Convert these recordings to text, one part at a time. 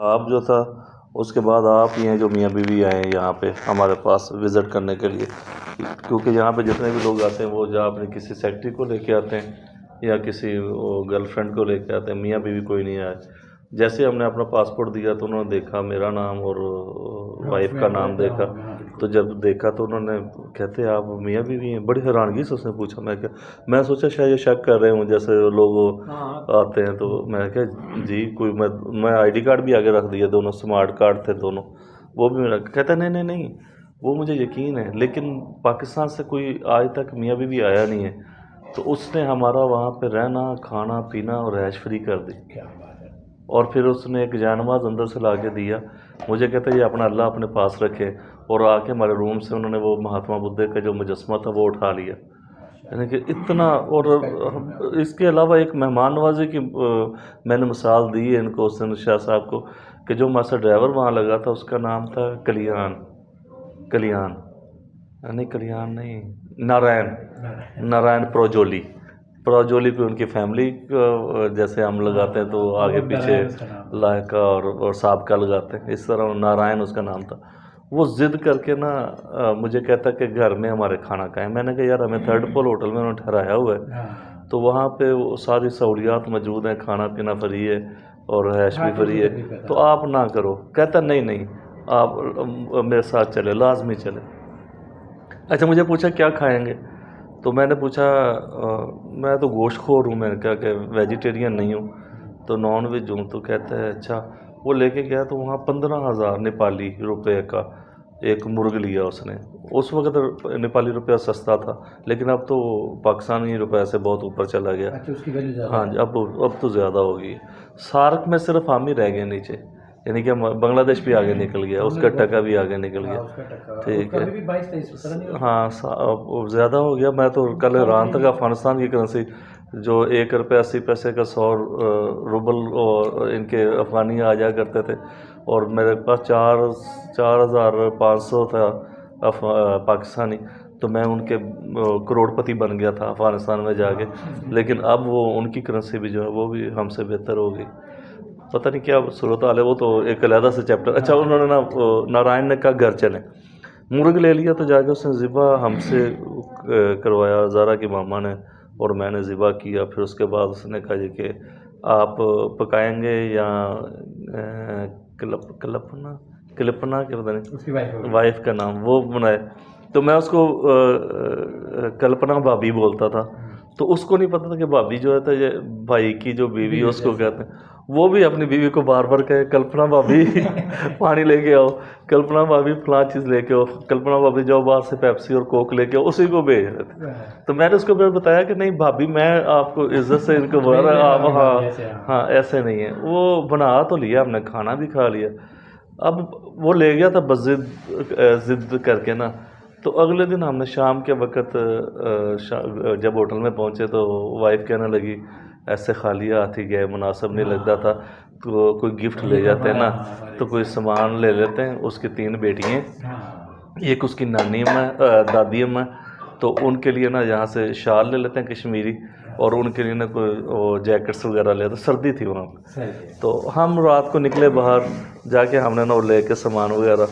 آپ جو تھا اس کے بعد آپ ہی ہیں جو میاں بیوی آئے ہیں یہاں پہ ہمارے پاس وزٹ کرنے کے لیے، کیونکہ یہاں پہ جتنے بھی لوگ آتے ہیں وہ جہاں اپنے کسی سیکٹری کو لے کے آتے ہیں یا کسی گرل فرینڈ کو لے کے آتے ہیں، میاں بیوی کوئی نہیں آئے۔ جیسے ہم نے اپنا پاسپورٹ دیا تو انہوں نے دیکھا میرا نام اور وائف کا نام دیکھا، تو جب دیکھا تو انہوں نے کہتے آپ میاں بیوی ہیں؟ بڑی حیرانگی سے اس نے پوچھا۔ میں سوچا شاید یہ شک کر رہے ہوں جیسے لوگ آتے ہیں، تو میں کہا جی کوئی میں آئی ڈی کارڈ بھی آگے رکھ دیا، دونوں اسمارٹ کارڈ تھے دونوں، وہ بھی میرا۔ کہتا نہیں وہ مجھے یقین ہے، لیکن پاکستان سے کوئی آج تک میاں بیوی آیا نہیں ہے، تو اس نے ہمارا وہاں پہ رہنا کھانا پینا اور رہائش فری کر دی، اور پھر اس نے ایک جانماز اندر سے لا کے دیا مجھے، کہتا ہے یہ اپنا اللہ اپنے پاس رکھے، اور آ کے ہمارے روم سے انہوں نے وہ مہاتما بدھ کا جو مجسمہ تھا وہ اٹھا لیا، یعنی کہ اتنا۔ اور اس کے علاوہ ایک مہمان نوازی کی میں نے مثال دی ہے ان کو حسین شاہ صاحب کو، کہ جو ہمارے ساتھ ڈرائیور وہاں لگا تھا اس کا نام تھا کلیان نہیں، نارائن پروجولی پہ ان کی فیملی جیسے ہم لگاتے ہیں تو آگے پیچھے لائقہ اور سابقہ لگاتے ہیں، اس طرح نارائن اس کا نام تھا۔ وہ ضد کر کے نا مجھے کہتا کہ گھر میں ہمارے کھانا کھائیں۔ میں نے کہا یار ہمیں تھرڈ پول ہوٹل میں انہوں نے ٹھہرایا ہوا ہے، تو وہاں پہ وہ ساری سہولیات موجود ہیں، کھانا پینا فری ہے اور رہائش بھی فری ہے، تو آپ نہ کرو۔ کہتا نہیں آپ میرے ساتھ چلے، لازمی چلے۔ اچھا مجھے پوچھا کیا کھائیں گے، تو میں نے پوچھا میں تو گوشت خور ہوں، میں نے کہا کہ ویجیٹیرین نہیں ہوں تو نان ویج ہوں، تو کہتا ہے اچھا۔ وہ لے کے گیا تو وہاں 15,000 نیپالی روپے کا ایک مرغ لیا اس نے۔ اس وقت نیپالی روپیہ سستا تھا، لیکن اب تو پاکستانی روپے سے بہت اوپر چلا گیا۔ ہاں جی، اب تو زیادہ ہو گئی۔ سارک میں صرف ہم ہی رہ گئے نیچے، یعنی کہ بنگلہ دیش بھی آگے نکل گیا، اس کا ٹکا بھی آگے نکل گیا، ٹھیک ہے۔ ہاں زیادہ ہو گیا۔ میں تو کل حیران تھا کہ افغانستان کی کرنسی جو 1 روپے 80 پیسے کا 100 روبل ان کے افغانی آ جایا کرتے تھے، اور میرے پاس 4,500 تھا پاکستانی، تو میں ان کے کروڑ پتی بن گیا تھا افغانستان میں جا کے، لیکن اب وہ ان کی کرنسی بھی جو ہے وہ بھی ہم سے بہتر ہو گئی۔ پتہ نہیں کیا صورتحال ہے، وہ تو ایک علیحدہ سے چیپٹر۔ اچھا انہوں نے نا نارائن نے کہا گھر چلیں، مرغ لے لیا، تو جا کے اس نے ذبح ہم سے کروایا، زارا کی ماما نے اور میں نے ذبح کیا۔ پھر اس کے بعد اس نے کہا جی کہ آپ پکائیں گے یا کلپنا کے پتہ نہیں وائف کا نام وہ بنائے، تو میں اس کو کلپنا بھابی بولتا تھا، تو اس کو نہیں پتہ تھا کہ بھابی جو ہے یہ بھائی کی جو بیوی ہے اس کو کہتے ہیں۔ وہ بھی اپنی بیوی کو بار بار کہے کلپنا بھابی پانی لے کے آؤ، کلپنا بھابی فلاں چیز لے کے آؤ، کلپنا بھابی جاؤ باہر سے پیپسی اور کوک لے کے آؤ، اسی کو بھیج رہے تھے۔ تو میں نے اس کو پھر بتایا کہ نہیں بھابی میں آپ کو عزت سے ان کو آپ ہاں ایسے نہیں ہے۔ وہ بنا تو لیا ہم نے، کھانا بھی کھا لیا، اب وہ لے گیا تھا بس ضد کر کے نا۔ تو اگلے دن ہم نے شام کے وقت جب ہوٹل میں پہنچے تو وائف کہنے لگی ایسے خالی ہاتھ ہی گئے، مناسب نہیں لگتا تھا، تو کوئی گفٹ لے جاتے ہیں نا، تو کوئی سامان لے لیتے ہیں۔ اس کی 3 بیٹیاں، ایک اس کی نانی دادی اماں، تو ان کے لیے نا یہاں سے شال لے لیتے ہیں کشمیری، اور ان کے لیے نا کوئی جیکٹس وغیرہ لے لیتے، سردی تھی وہاں پہ۔ تو ہم رات کو نکلے باہر جا کے، ہم نے نا لے کے سامان وغیرہ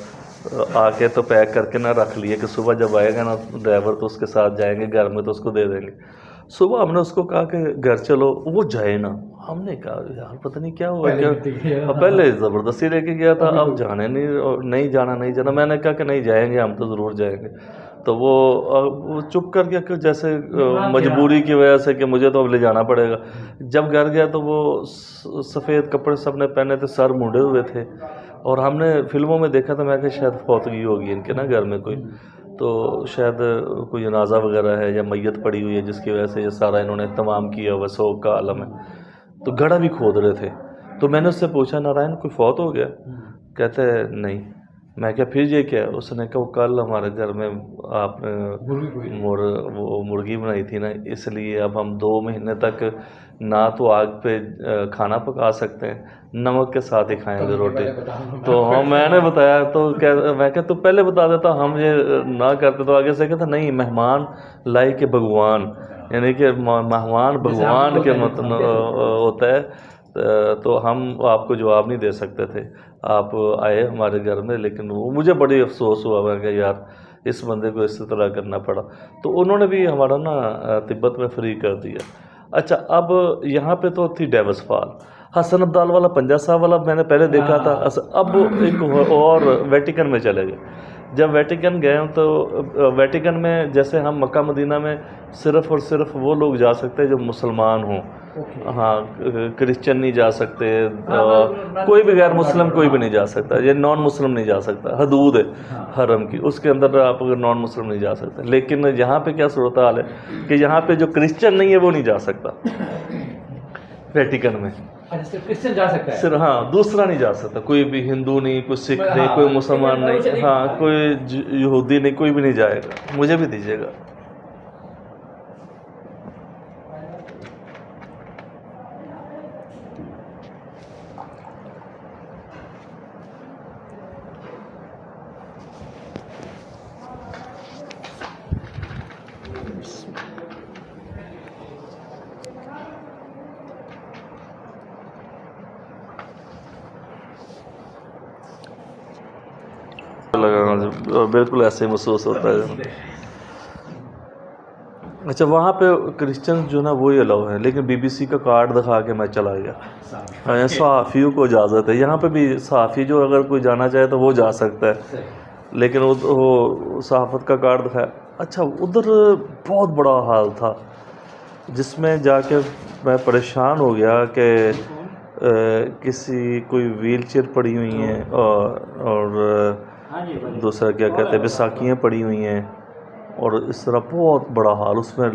آ کے تو پیک کر کے نہ رکھ لیے کہ صبح جب آئے گا نا ڈرائیور تو اس کے ساتھ جائیں گے گھر میں تو اس کو دے دیں گے۔ صبح ہم نے اس کو کہا کہ گھر چلو، وہ جائے نا۔ ہم نے کہا یار پتہ نہیں کیا ہوا، کیا پہلے زبردستی لے کے گیا تھا، اب جانے نہیں جانا۔ میں نے کہا کہ نہیں جائیں گے، ہم تو ضرور جائیں گے۔ تو وہ چپ کر کے کہ جیسے مجبوری کی وجہ سے کہ مجھے تو اب لے جانا پڑے گا۔ جب گھر گیا تو وہ سفید کپڑے سب نے پہنے تھے، سر مونڈے ہوئے تھے، اور ہم نے فلموں میں دیکھا تھا، میں کہ شاید فوتگی ہوگی ان کے نا گھر میں کوئی، تو شاید کوئی جنازہ وغیرہ ہے یا میت پڑی ہوئی ہے جس کی وجہ سے یہ سارا انہوں نے اہتمام کیا ہوا، سوگ کا عالم ہے۔ تو گڑھا بھی کھود رہے تھے، تو میں نے اس سے پوچھا نارائن کوئی فوت ہو گیا؟ کہتے ہیں نہیں۔ میں کہا پھر یہ کیا؟ اس نے کہا وہ کل ہمارے گھر میں آپ نے وہ مرغی بنائی تھی نا، اس لیے اب ہم 2 مہینے تک نہ تو آگ پہ کھانا پکا سکتے ہیں، نمک کے ساتھ ہی کھائیں گے روٹی۔ تو میں نے بتایا، تو میں کہا تو پہلے بتا دیتا، ہم یہ نہ کرتے۔ تو آگے سے کہتا نہیں مہمان لائی کے بھگوان، یعنی کہ مہمان بھگوان کے مطلب ہوتا ہے، تو ہم آپ کو جواب نہیں دے سکتے تھے. آپ آئے ہمارے گھر میں, لیکن وہ مجھے بڑی افسوس ہوا میں کہ یار اس بندے کو اس طرح کرنا پڑا. تو انہوں نے بھی ہمارا نا تبت میں فری کر دیا. اچھا, اب یہاں پہ تو تھی ڈیوس فال, حسن عبدال والا پنجا صاحب والا میں نے پہلے دیکھا تھا. اب ایک اور ویٹیکن میں چلے گئے. جب ویٹیکن گئے تو ویٹیکن میں جیسے ہم مکہ مدینہ میں صرف اور صرف وہ لوگ جا سکتے ہیں جو مسلمان ہوں. ہاں, کرسچن نہیں جا سکتے, کوئی بھی غیر مسلم کوئی بھی نہیں جا سکتا, یہ نان مسلم نہیں جا سکتا. حدود ہے حرم کی, اس کے اندر آپ اگر نان مسلم نہیں جا سکتے. لیکن یہاں پہ کیا صورتحال ہے کہ یہاں پہ جو کرسچن نہیں ہے وہ نہیں جا سکتا ویٹیکن میں. کرسچن جا سکتا ہے صرف, ہاں, دوسرا نہیں جا سکتا. کوئی بھی ہندو نہیں, کوئی سکھ نہیں, کوئی مسلمان نہیں, ہاں, کوئی یہودی نہیں, کوئی بھی نہیں جائے گا. مجھے بھی دیجیے گا. بالکل ایسے ہی محسوس ہوتا ہے. اچھا, وہاں پہ کرسچن جو نا وہی الاؤ ہیں, لیکن بی بی سی کا کارڈ دکھا کے میں چلا گیا. صحافیوں کو اجازت ہے یہاں پہ بھی. صحافی جو اگر کوئی جانا چاہے تو وہ جا سکتا ہے, لیکن وہ صحافت کا کارڈ دکھایا. اچھا, ادھر بہت بڑا حال تھا جس میں جا کے میں پریشان ہو گیا کہ کسی کوئی ویل چیئر پڑی ہوئی ہیں اور دوسرا کیا کہتے ہیں بیساکھیاں پڑی ہوئی ہیں, اور اس طرح بہت بڑا حال اس میں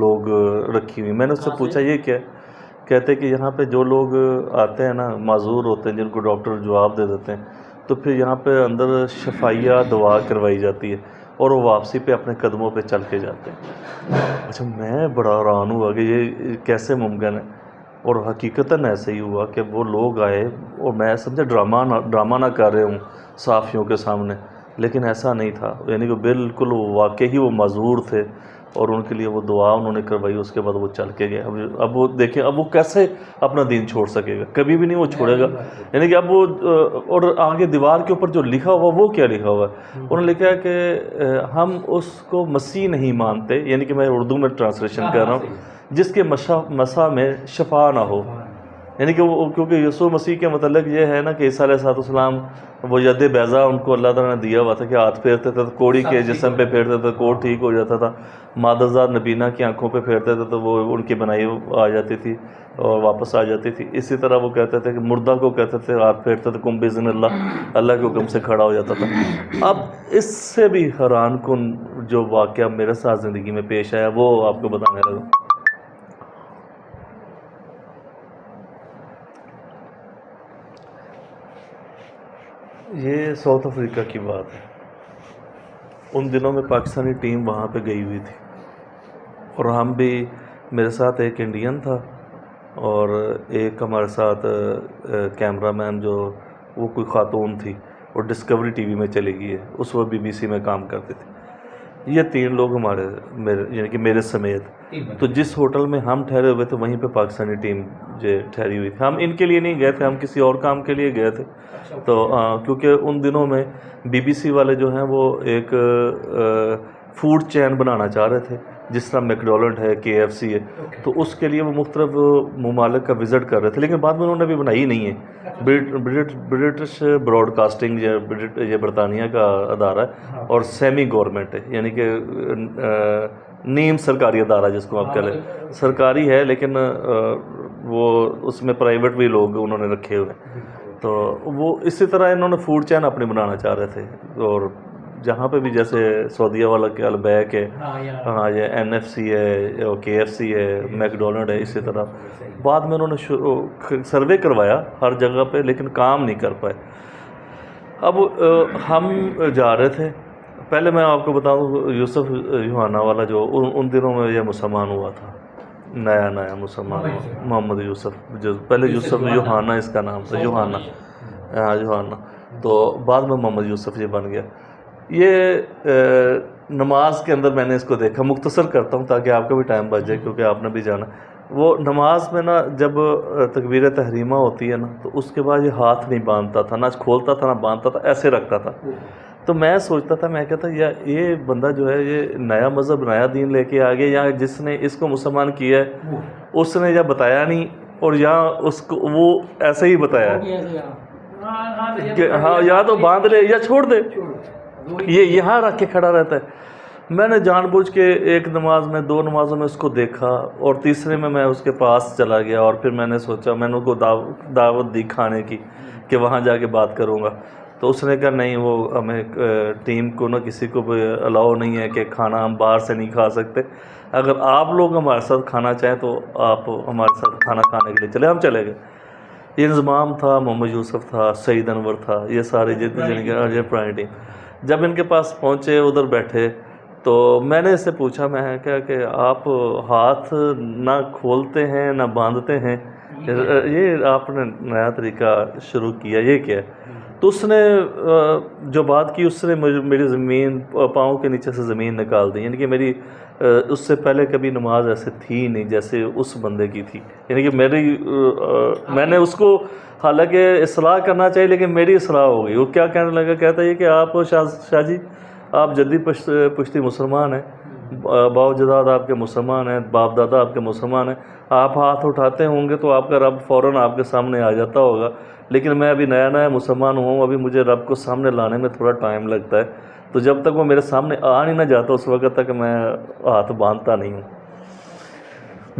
لوگ رکھی ہوئی. میں نے اس سے پوچھا یہ کیا, کہتے کہ یہاں پہ جو لوگ آتے ہیں نا معذور ہوتے ہیں, جن کو ڈاکٹر جواب دے دیتے ہیں, تو پھر یہاں پہ اندر شفائیہ دعا کروائی جاتی ہے اور وہ واپسی پہ اپنے قدموں پہ چل کے جاتے ہیں. اچھا, میں بڑا حیران ہوا کہ یہ کیسے ممکن ہے, اور حقیقتاً ایسے ہی ہوا کہ وہ لوگ آئے, اور میں سمجھا ڈرامہ نہ کر رہے ہوں صحافیوں کے سامنے, لیکن ایسا نہیں تھا. یعنی کہ بالکل واقعی ہی وہ معذور تھے, اور ان کے لیے وہ دعا انہوں نے کروائی. اس کے بعد وہ چل کے گئے. اب وہ دیکھیں, اب وہ کیسے اپنا دین چھوڑ سکے گا, کبھی بھی نہیں وہ چھوڑے گا. یعنی کہ اب وہ, اور آگے دیوار کے اوپر جو لکھا ہوا وہ کیا لکھا ہوا ہے, انہوں نے لکھا ہے کہ ہم اس کو مسیح نہیں مانتے, یعنی کہ میں اردو میں ٹرانسلیشن کر رہا ہوں, جس کے مسا میں شفا نہ ہو. یعنی کہ وہ, کیونکہ یسوع مسیح کے متعلق یہ ہے نا کہ عیسیٰ علیہ السلام وہ ید بیضا ان کو اللہ تعالیٰ نے دیا ہوا تھا کہ ہاتھ پھیرتے تھے تو کوڑی کے جسم پہ پھیرتے تھے, کوڑ ٹھیک ہو جاتا تھا. مادرزاد نبینہ کی آنکھوں پہ پھیرتے تھے تو وہ ان کی بنائی آ جاتی تھی اور واپس آ جاتی تھی. اسی طرح وہ کہتے تھے کہ مردہ کو کہتے تھے ہاتھ پھیرتے تھے کم بِإِذْنِ اللہ, اللہ کے حکم سے کھڑا ہو جاتا تھا. اب اس سے بھی حیران کن جو واقعہ میرے ساتھ زندگی میں پیش آیا وہ آپ کو بتانے لگا. یہ ساؤتھ افریقہ کی بات ہے. ان دنوں میں پاکستانی ٹیم وہاں پہ گئی ہوئی تھی, اور ہم بھی, میرے ساتھ ایک انڈین تھا اور ایک ہمارے ساتھ کیمرہ مین جو وہ کوئی خاتون تھی, اور ڈسکوری ٹی وی میں چلی گئی ہے, اس وقت بی بی سی میں کام کرتی تھی. یہ 3 لوگ میرے یعنی کہ میرے سمیت. تو جس ہوٹل میں ہم ٹھہرے ہوئے تھے وہیں پہ پاکستانی ٹیم جو ٹھہری ہوئی تھی. ہم ان کے لیے نہیں گئے تھے, ہم کسی اور کام کے لیے گئے تھے. تو کیونکہ ان دنوں میں بی بی سی والے جو ہیں وہ ایک فوڈ چین بنانا چاہ رہے تھے, جس طرح میکڈونلڈ ہے, کے ایف سی ہے. تو اس کے لیے وہ مختلف ممالک کا وزٹ کر رہے تھے, لیکن بعد میں انہوں نے بھی بنائی نہیں ہے. برٹش براڈ کاسٹنگ یہ برطانیہ کا ادارہ ہے, اور سیمی گورنمنٹ ہے, یعنی کہ نیم سرکاری ادارہ جس کو آپ کہہ لیں. سرکاری ہے لیکن وہ اس میں پرائیویٹ بھی لوگ انہوں نے رکھے ہوئے. تو وہ اسی طرح انہوں نے فوڈ چین اپنی بنانا چاہ رہے تھے, اور جہاں پہ بھی جیسے سعودیہ والا کے البیک ہے, ہاں, یہ این ایف سی ہے, کے ایف سی ہے, میکڈونلڈ ہے. اسی طرح بعد میں انہوں نے سروے کروایا ہر جگہ پہ, لیکن کام نہیں کر پائے. اب ہم جا رہے تھے. پہلے میں آپ کو بتاؤں, یوسف یوحنا والا جو ان دنوں میں یہ مسلمان ہوا تھا, نیا مسلمان ہوا, محمد یوسف, جو پہلے یوسف یوحنا اس کا نام تھا, یوحنا. تو بعد میں محمد یوسف یہ بن گیا. یہ نماز کے اندر میں نے اس کو دیکھا. مختصر کرتا ہوں تاکہ آپ کا بھی ٹائم بچ جائے, کیونکہ آپ نے بھی جانا. وہ نماز میں نا جب تکبیر تحریمہ ہوتی ہے نا تو اس کے بعد یہ ہاتھ نہیں باندھتا تھا، نہ کھولتا تھا نہ باندھتا تھا، ایسے رکھتا تھا. تو میں سوچتا تھا، میں کہتا یہ بندہ جو ہے یہ نیا مذہب نیا دین لے کے آگے، یا جس نے اس کو مسلمان کیا ہے اس نے یا بتایا نہیں اور یا اس کو وہ ایسے ہی بتایا ہے کہ ہاں یا تو باندھ لے یا چھوڑ دے، یہ یہاں رکھ کے کھڑا رہتا ہے. میں نے جان بوجھ کے ایک نماز میں 2 نمازوں میں اس کو دیکھا اور تیسرے میں اس کے پاس چلا گیا اور پھر میں نے سوچا، میں نے ان کو دعوت دی کھانے کی کہ وہاں جا کے بات کروں گا. تو اس نے کہا نہیں، وہ ہمیں ٹیم کو نہ کسی کو بھی الاؤ نہیں ہے کہ کھانا ہم باہر سے نہیں کھا سکتے، اگر آپ لوگ ہمارے ساتھ کھانا چاہیں تو آپ ہمارے ساتھ کھانا کھانے کے لیے چلے. ہم چلے گئے. یہ انضمام تھا، محمد یوسف تھا، سعید انور تھا، یہ سارے جتنے پرانی ٹیم. جب ان کے پاس پہنچے ادھر بیٹھے تو میں نے اس سے پوچھا، میں نے کہا کہ آپ ہاتھ نہ کھولتے ہیں نہ باندھتے ہیں، یہ آپ نے نیا طریقہ شروع کیا، یہ کیا ہے؟ تو اس نے جو بات کی اس نے میری زمین پاؤں کے نیچے سے زمین نکال دی. یعنی کہ میری اس سے پہلے کبھی نماز ایسے تھی نہیں جیسے اس بندے کی تھی. یعنی کہ میں نے اس کو حالانکہ اصلاح کرنا چاہیے لیکن میری اصلاح ہو گئی. وہ کیا کہنے لگا، کہتا ہے کہ آپ شاہ جی آپ جدید پشتی مسلمان ہیں، باوجداد آپ کے مسلمان ہیں، باپ دادا آپ کے مسلمان ہیں، آپ ہاتھ اٹھاتے ہوں گے تو آپ کا رب فوراً آپ کے سامنے آ جاتا ہوگا، لیکن میں ابھی نیا مسلمان ہوں، ابھی مجھے رب کو سامنے لانے میں تھوڑا ٹائم لگتا ہے، تو جب تک وہ میرے سامنے آ نہیں نہ جاتا اس وقت تک میں ہاتھ باندھتا نہیں ہوں.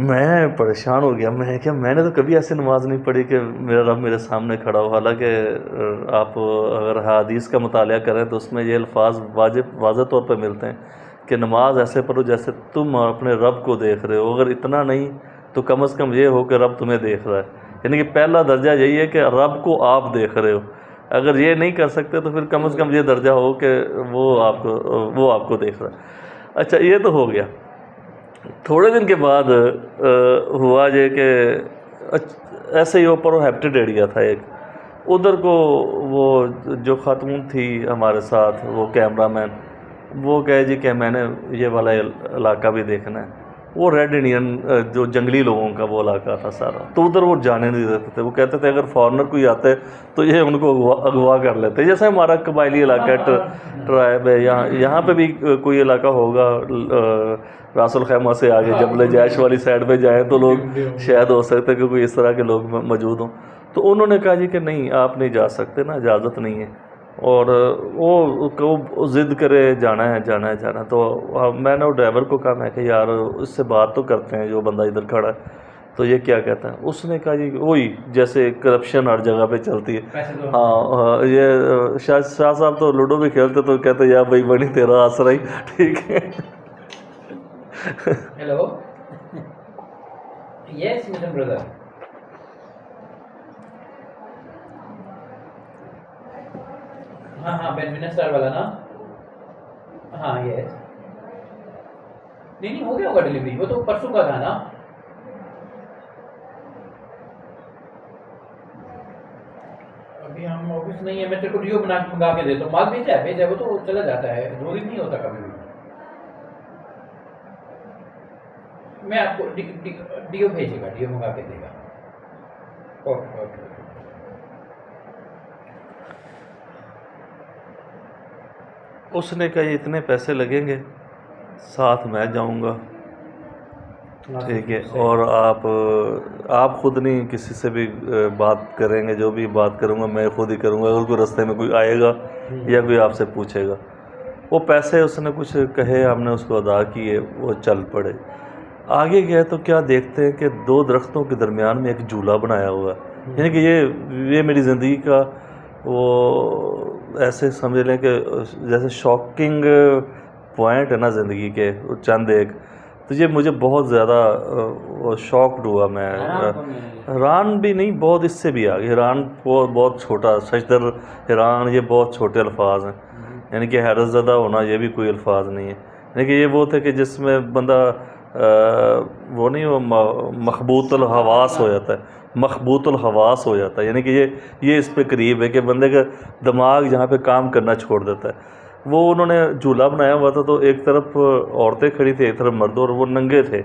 میں پریشان ہو گیا. میں نے تو کبھی ایسی نماز نہیں پڑھی کہ میرا رب میرے سامنے کھڑا ہو. حالانکہ آپ اگر حدیث کا مطالعہ کریں تو اس میں یہ الفاظ واضح طور پہ ملتے ہیں کہ نماز ایسے پڑھو جیسے تم اپنے رب کو دیکھ رہے ہو، اگر اتنا نہیں تو کم از کم یہ ہو کہ رب تمہیں دیکھ رہا ہے. یعنی کہ پہلا درجہ یہی ہے کہ رب کو آپ دیکھ رہے ہو. اگر یہ نہیں کر سکتے تو پھر کم از کم یہ درجہ ہو کہ وہ آپ کو دیکھ رہا ہے. اچھا یہ تو ہو گیا. تھوڑے دن کے بعد ہوا یہ کہ ایسے ہی اوپر ہیپٹیڈ ایریا تھا ایک، ادھر کو وہ جو خاتون تھی ہمارے ساتھ، وہ کیمرہ مین، وہ کہے جی کہ میں نے یہ والا علاقہ بھی دیکھنا ہے. وہ ریڈ انڈین جو جنگلی لوگوں کا وہ علاقہ تھا سارا، تو ادھر وہ جانے نہیں دیتے تھے. وہ کہتے تھے اگر فارنر کوئی آتے تو یہ ان کو اغوا کر لیتے، جیسے ہمارا قبائلی علاقہ ہے، ٹرائب ہے. یہاں پہ بھی کوئی علاقہ ہوگا راس الخیمہ سے آگے جبل جیش والی سائڈ پہ جائیں تو لوگ شاید ہو سکتے کہ کوئی اس طرح کے لوگ موجود ہوں. تو انہوں نے کہا جی کہ نہیں آپ نہیں جا سکتے نا، اجازت نہیں ہے. اور وہ ضد کرے جانا ہے. تو میں نے وہ ڈرائیور کو کہا، میں کہ یار اس سے بات تو کرتے ہیں جو بندہ ادھر کھڑا ہے، تو یہ کیا کہتا ہے؟ اس نے کہا جی وہی جیسے کرپشن ہر جگہ پہ چلتی ہے. ہاں یہ شاہ صاحب تو لوڈو بھی کھیلتے تو کہتے یا بھائی بنی تیرا آسرا ہی ٹھیک ہے. Hello. Yes, Mr. Brother. ہاں بینوینا اسٹار والا نا. ہاں یس. نہیں ہو گیا ہوگا ڈلیوری، وہ تو پرسوں کا تھا نا. ابھی ہم آفس نہیں ہے، میں تیرے کو ڈیو منگا کے دیتا ہوں. مال بھیجا ہے وہ تو چلا جاتا ہے، 2 دن نہیں ہوتا کبھی بھی. میں آپ کو ڈیو بھیجے گا، ڈیو منگا کے دے گا. اوکے. اس نے کہا یہ اتنے پیسے لگیں گے، ساتھ میں جاؤں گا، ٹھیک ہے، اور آپ خود نہیں کسی سے بھی بات کریں گے، جو بھی بات کروں گا میں خود ہی کروں گا. اگر کوئی رستے میں کوئی آئے گا یا کوئی آپ سے پوچھے گا. وہ پیسے اس نے کچھ کہے، ہم نے اس کو ادا کیے، وہ چل پڑے. آگے گئے تو کیا دیکھتے ہیں کہ 2 درختوں کے درمیان میں ایک جھولا بنایا ہوا ہے. یعنی کہ یہ میری زندگی کا وہ ایسے سمجھ لیں کہ جیسے شاکنگ پوائنٹ ہے نا زندگی کے چند ایک. تو یہ مجھے بہت زیادہ شاکڈ ہوا. میں حیران بھی نہیں، بہت اس سے بھی آگے. حیران بہت چھوٹا، سجدر حیران، یہ بہت چھوٹے الفاظ ہیں. یعنی کہ حیرت زدہ ہونا یہ بھی کوئی الفاظ نہیں ہے. یعنی کہ یہ وہ تھے کہ جس میں بندہ وہ نہیں، وہ مخبوط الحواس ہو جاتا ہے، مخبوط الحواس ہو جاتا ہے. یعنی کہ یہ اس پہ قریب ہے کہ بندے کا دماغ جہاں پہ کام کرنا چھوڑ دیتا ہے. وہ انہوں نے جھولا بنایا ہوا تھا، تو ایک طرف عورتیں کھڑی تھی، ایک طرف مرد، اور وہ ننگے تھے.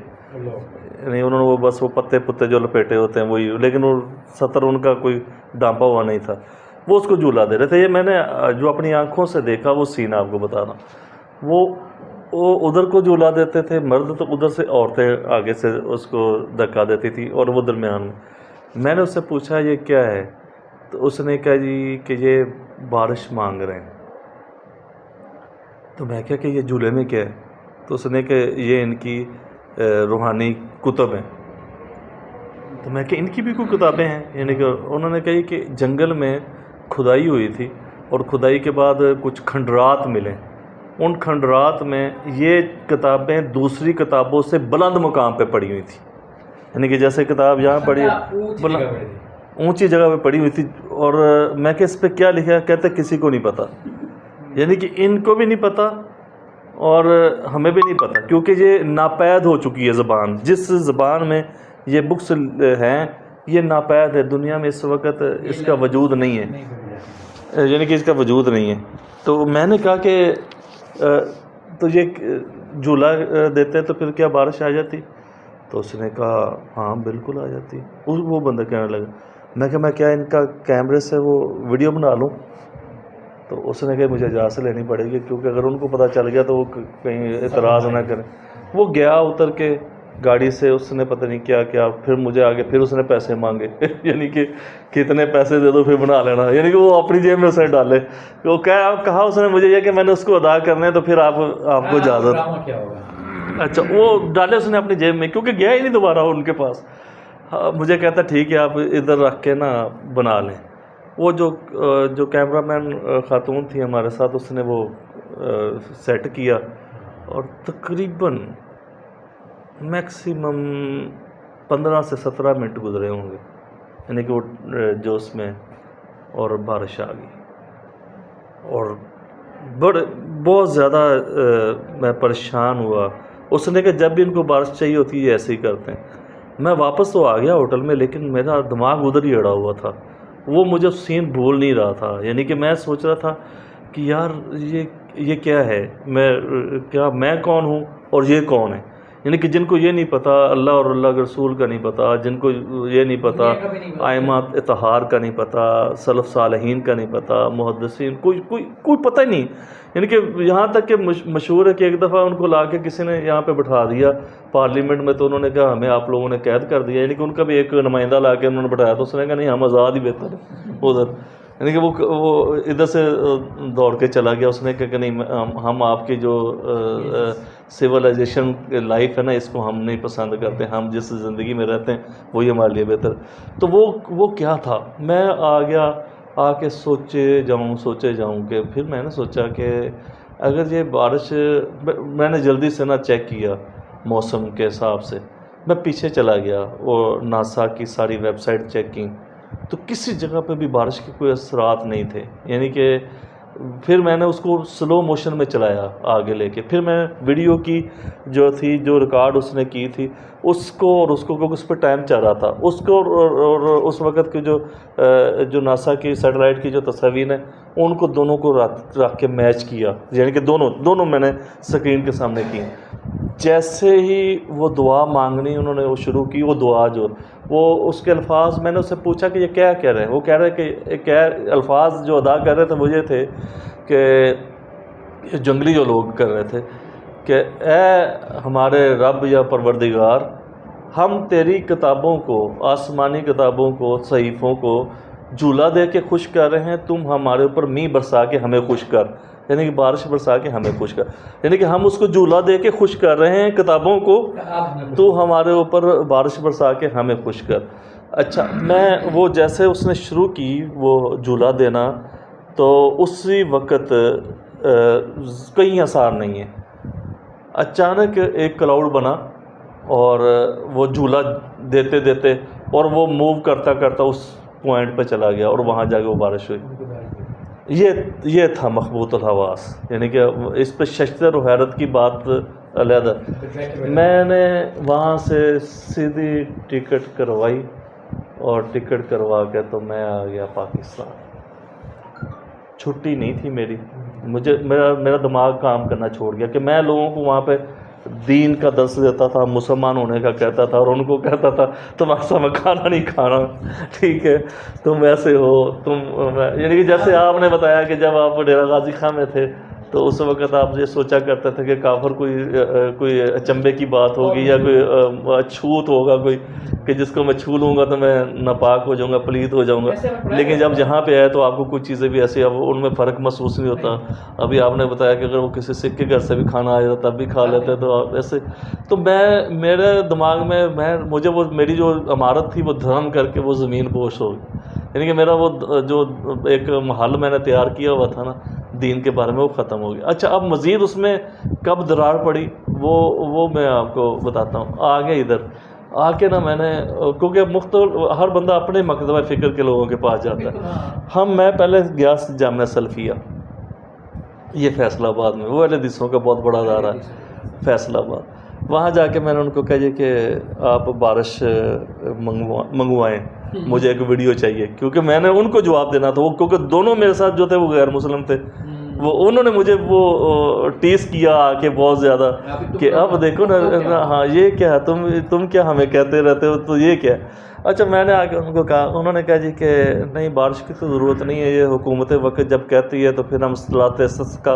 نہیں انہوں نے وہ بس وہ پتے پتے جو لپیٹے ہوتے ہیں وہی، لیکن وہ سطر ان کا کوئی ڈانپا ہوا نہیں تھا، وہ اس کو جھولا دے رہے تھے. یہ میں نے جو اپنی آنکھوں سے دیکھا وہ سین آپ کو بتا رہا ہوں. وہ ادھر کو جھولا دیتے تھے مرد، تو ادھر سے عورتیں آگے سے اس کو دھکا دیتی تھی اور وہ درمیان میں نے اس سے پوچھا یہ کیا ہے؟ تو اس نے کہا جی کہ یہ بارش مانگ رہے ہیں. تو میں کہا کہ یہ جھولے میں کیا ہے؟ تو اس نے کہ یہ ان کی روحانی کتب ہیں. تو میں کہ ان کی بھی کوئی کتابیں ہیں؟ یعنی کہ انہوں نے کہی کہ جنگل میں کھدائی ہوئی تھی اور کھدائی کے بعد کچھ کھنڈرات ملے، ان کھنڈرات میں یہ کتابیں دوسری کتابوں سے بلند مقام پہ پڑی ہوئی تھی. یعنی کہ جیسے کتاب یہاں پڑھی اونچی جگہ پہ پڑی ہوئی تھی. اور میں کہ اس پہ کیا لکھا ہے؟ کہتے کسی کو نہیں پتہ. یعنی کہ ان کو بھی نہیں پتہ اور ہمیں بھی نہیں پتہ، کیونکہ یہ ناپید ہو چکی ہے زبان. جس زبان میں یہ بکس ہیں یہ ناپید ہے، دنیا میں اس وقت اس کا وجود نہیں ہے، یعنی کہ اس کا وجود نہیں ہے. تو میں نے کہا کہ تو یہ جھولا دیتے تو پھر کیا بارش آ جاتی؟ تو اس نے کہا ہاں بالکل آ جاتی. وہ بندہ کہنے لگا، میں کہ میں کیا ان کا کیمرے سے وہ ویڈیو بنا لوں؟ تو اس نے کہا مجھے اجازت لینی پڑے گی، کیونکہ اگر ان کو پتہ چل گیا تو وہ کہیں اعتراض نہ کریں. وہ گیا اتر کے گاڑی سے، اس نے پتہ نہیں کیا کیا، پھر مجھے آگے پھر اس نے پیسے مانگے یعنی کہ کتنے پیسے دے دو پھر بنا لینا، یعنی کہ وہ اپنی جیب میں اسے ڈالے. وہ کہا اس نے مجھے یہ کہ میں نے اس کو ادا کرنے تو پھر آپ کو اجازت. اچھا وہ ڈالے اس نے اپنی جیب میں، کیونکہ گیا ہی نہیں دوبارہ ان کے پاس. مجھے کہتا ٹھیک ہے آپ ادھر رکھ کے نا بنا لیں. وہ جو کیمرہ مین خاتون تھی ہمارے ساتھ، اس نے وہ سیٹ کیا اور تقریباً میکسیمم 15 سے 17 منٹ گزرے ہوں گے، یعنی کہ وہ جوش میں، اور بارش آ گئی. اور بہت زیادہ میں پریشان ہوا. اس نے کہ جب بھی ان کو بارش چاہیے ہوتی ہے یہ ایسے ہی کرتے ہیں. میں واپس تو آ گیا ہوٹل میں، لیکن میرا دماغ ادھر ہی اڑا ہوا تھا. وہ مجھے سین بھول نہیں رہا تھا. یعنی کہ میں سوچ رہا تھا کہ یار یہ کیا ہے، میں کون ہوں اور یہ کون ہے. یعنی کہ جن کو یہ نہیں پتہ اللہ اور اللہ کے رسول کا نہیں پتہ، جن کو یہ نہیں پتہ ائمہ اطہار کا نہیں پتہ، سلف صالحین کا نہیں پتہ، محدثین کوئی پتہ ہی نہیں. یعنی کہ یہاں تک کہ مشہور ہے کہ ایک دفعہ ان کو لا کے کسی نے یہاں پہ بٹھا دیا پارلیمنٹ میں، تو انہوں نے کہا ہمیں آپ لوگوں نے قید کر دیا. یعنی کہ ان کا بھی ایک نمائندہ لا کے انہوں نے بٹھایا، تو اس نے کہا نہیں ہم آزاد ہی بہتر ہیں ادھر. یعنی کہ وہ ادھر سے دوڑ کے چلا گیا. اس نے کہا کہ نہیں ہم آپ کی جو سویلائزیشن لائف ہے نا اس کو ہم نہیں پسند کرتے، ہم جس زندگی میں رہتے ہیں وہی ہمارے لیے بہتر. تو وہ کیا تھا، میں آ گیا آ کے سوچے جاؤں کہ پھر میں نے سوچا کہ اگر یہ بارش، میں نے جلدی سے نہ چیک کیا موسم کے حساب سے، میں پیچھے چلا گیا اور ناسا کی ساری ویب سائٹ چیک کی تو کسی جگہ پہ بھی بارش کے کوئی اثرات نہیں تھے. یعنی کہ پھر میں نے اس کو سلو موشن میں چلایا آگے لے کے، پھر میں ویڈیو کی جو ریکارڈ اس نے کی تھی اس کو کیونکہ اس پہ ٹائم چل رہا تھا اس کو، اور اس وقت کے جو ناسا کی سیٹلائٹ کی جو تصاویر ہیں ان کو دونوں کو رکھ کے میچ کیا. یعنی کہ دونوں میں نے سکرین کے سامنے کی. جیسے ہی وہ دعا مانگنی انہوں نے وہ شروع کی، وہ دعا وہ اس کے الفاظ، میں نے اس سے پوچھا کہ یہ کیا کہہ رہے ہیں؟ وہ کہہ رہے کہ الفاظ جو ادا کر رہے تھے وہ یہ تھے کہ جنگلی جو لوگ کر رہے تھے کہ اے ہمارے رب یا پروردگار، ہم تیری کتابوں کو، آسمانی کتابوں کو، صحیفوں کو جھولا دے کے خوش کر رہے ہیں، تم ہمارے اوپر میںہ برسا کے ہمیں خوش کر. یعنی کہ بارش برسا کے ہمیں خوش کر. یعنی کہ ہم اس کو جھولا دے کے خوش کر رہے ہیں کتابوں کو، تو ہمارے اوپر بارش برسا کے ہمیں خوش کر. اچھا میں وہ جیسے اس نے شروع کی وہ جھولا دینا، تو اسی وقت کئی آثار نہیں ہیں. اچانک ایک کلاؤڈ بنا اور وہ جھولا دیتے دیتے اور وہ موو کرتا کرتا اس پوائنٹ پہ چلا گیا اور وہاں جا کے وہ بارش ہوئی. یہ تھا مخبوط الحواس. یعنی کہ اس پہ ششتر و حیرت کی بات علیحدہ. میں نے وہاں سے سیدھی ٹکٹ کروائی اور ٹکٹ کروا کے تو میں آ گیا پاکستان. چھٹی نہیں تھی میری، میرا دماغ کام کرنا چھوڑ گیا کہ میں لوگوں کو وہاں پہ دین کا درس دیتا تھا، مسلمان ہونے کا کہتا تھا، اور ان کو کہتا تھا تمہارے سامنے کھانا نہیں کھانا، ٹھیک ہے، تم ایسے ہو، یعنی کہ جیسے آپ نے بتایا کہ جب آپ ڈیرہ غازی خان میں تھے تو اس وقت آپ یہ سوچا کرتے تھے کہ کافر کوئی اچنبے کی بات ہوگی یا کوئی چھوت ہوگا کوئی کہ جس کو میں چھو لوں گا تو میں ناپاک ہو جاؤں گا، پلید ہو جاؤں گا. لیکن جب جہاں پہ آئے تو آپ کو کچھ چیزیں بھی ایسی اب ان میں فرق محسوس نہیں ہوتا. ابھی آپ نے بتایا کہ اگر وہ کسی سکھ کے گھر سے بھی کھانا آ جاتا تب بھی کھا لیتے تو آپ ایسے. تو میرے دماغ میں مجھے وہ میری جو عمارت تھی وہ دھرم کر کے وہ زمین بوش ہو گئی. یعنی کہ میرا وہ جو ایک محل میں نے تیار کیا ہوا تھا نا دین کے بارے میں وہ ختم ہو گیا. اچھا اب مزید اس میں کب دراڑ پڑی وہ میں آپ کو بتاتا ہوں. آگے ادھر آ کے نا میں نے کیونکہ ہر بندہ اپنے مکتبہ فکر کے لوگوں کے پاس جاتا ہے. میں پہلے گیا جامعہ سلفیہ یہ فیصل آباد میں، وہ اہل حدیثوں کا بہت بڑا ادارہ ہے فیصل آباد. وہاں جا کے میں نے ان کو کہا کہ آپ بارش منگوائیں، مجھے ایک ویڈیو چاہیے. کیونکہ میں نے ان کو جواب دینا تھا، وہ کیونکہ دونوں میرے ساتھ جو تھے وہ غیر مسلم تھے. انہوں نے مجھے وہ ٹیس کیا آ کے بہت زیادہ کہ اب دیکھو نا، ہاں یہ کیا ہے، تم کیا ہمیں کہتے رہتے ہو، تو یہ کیا ہے. اچھا میں نے آ کے ان کو کہا، انہوں نے کہا جی کہ نہیں بارش کی تو ضرورت نہیں ہے، یہ حکومت وقت جب کہتی ہے تو پھر ہم صلاۃ استسقاء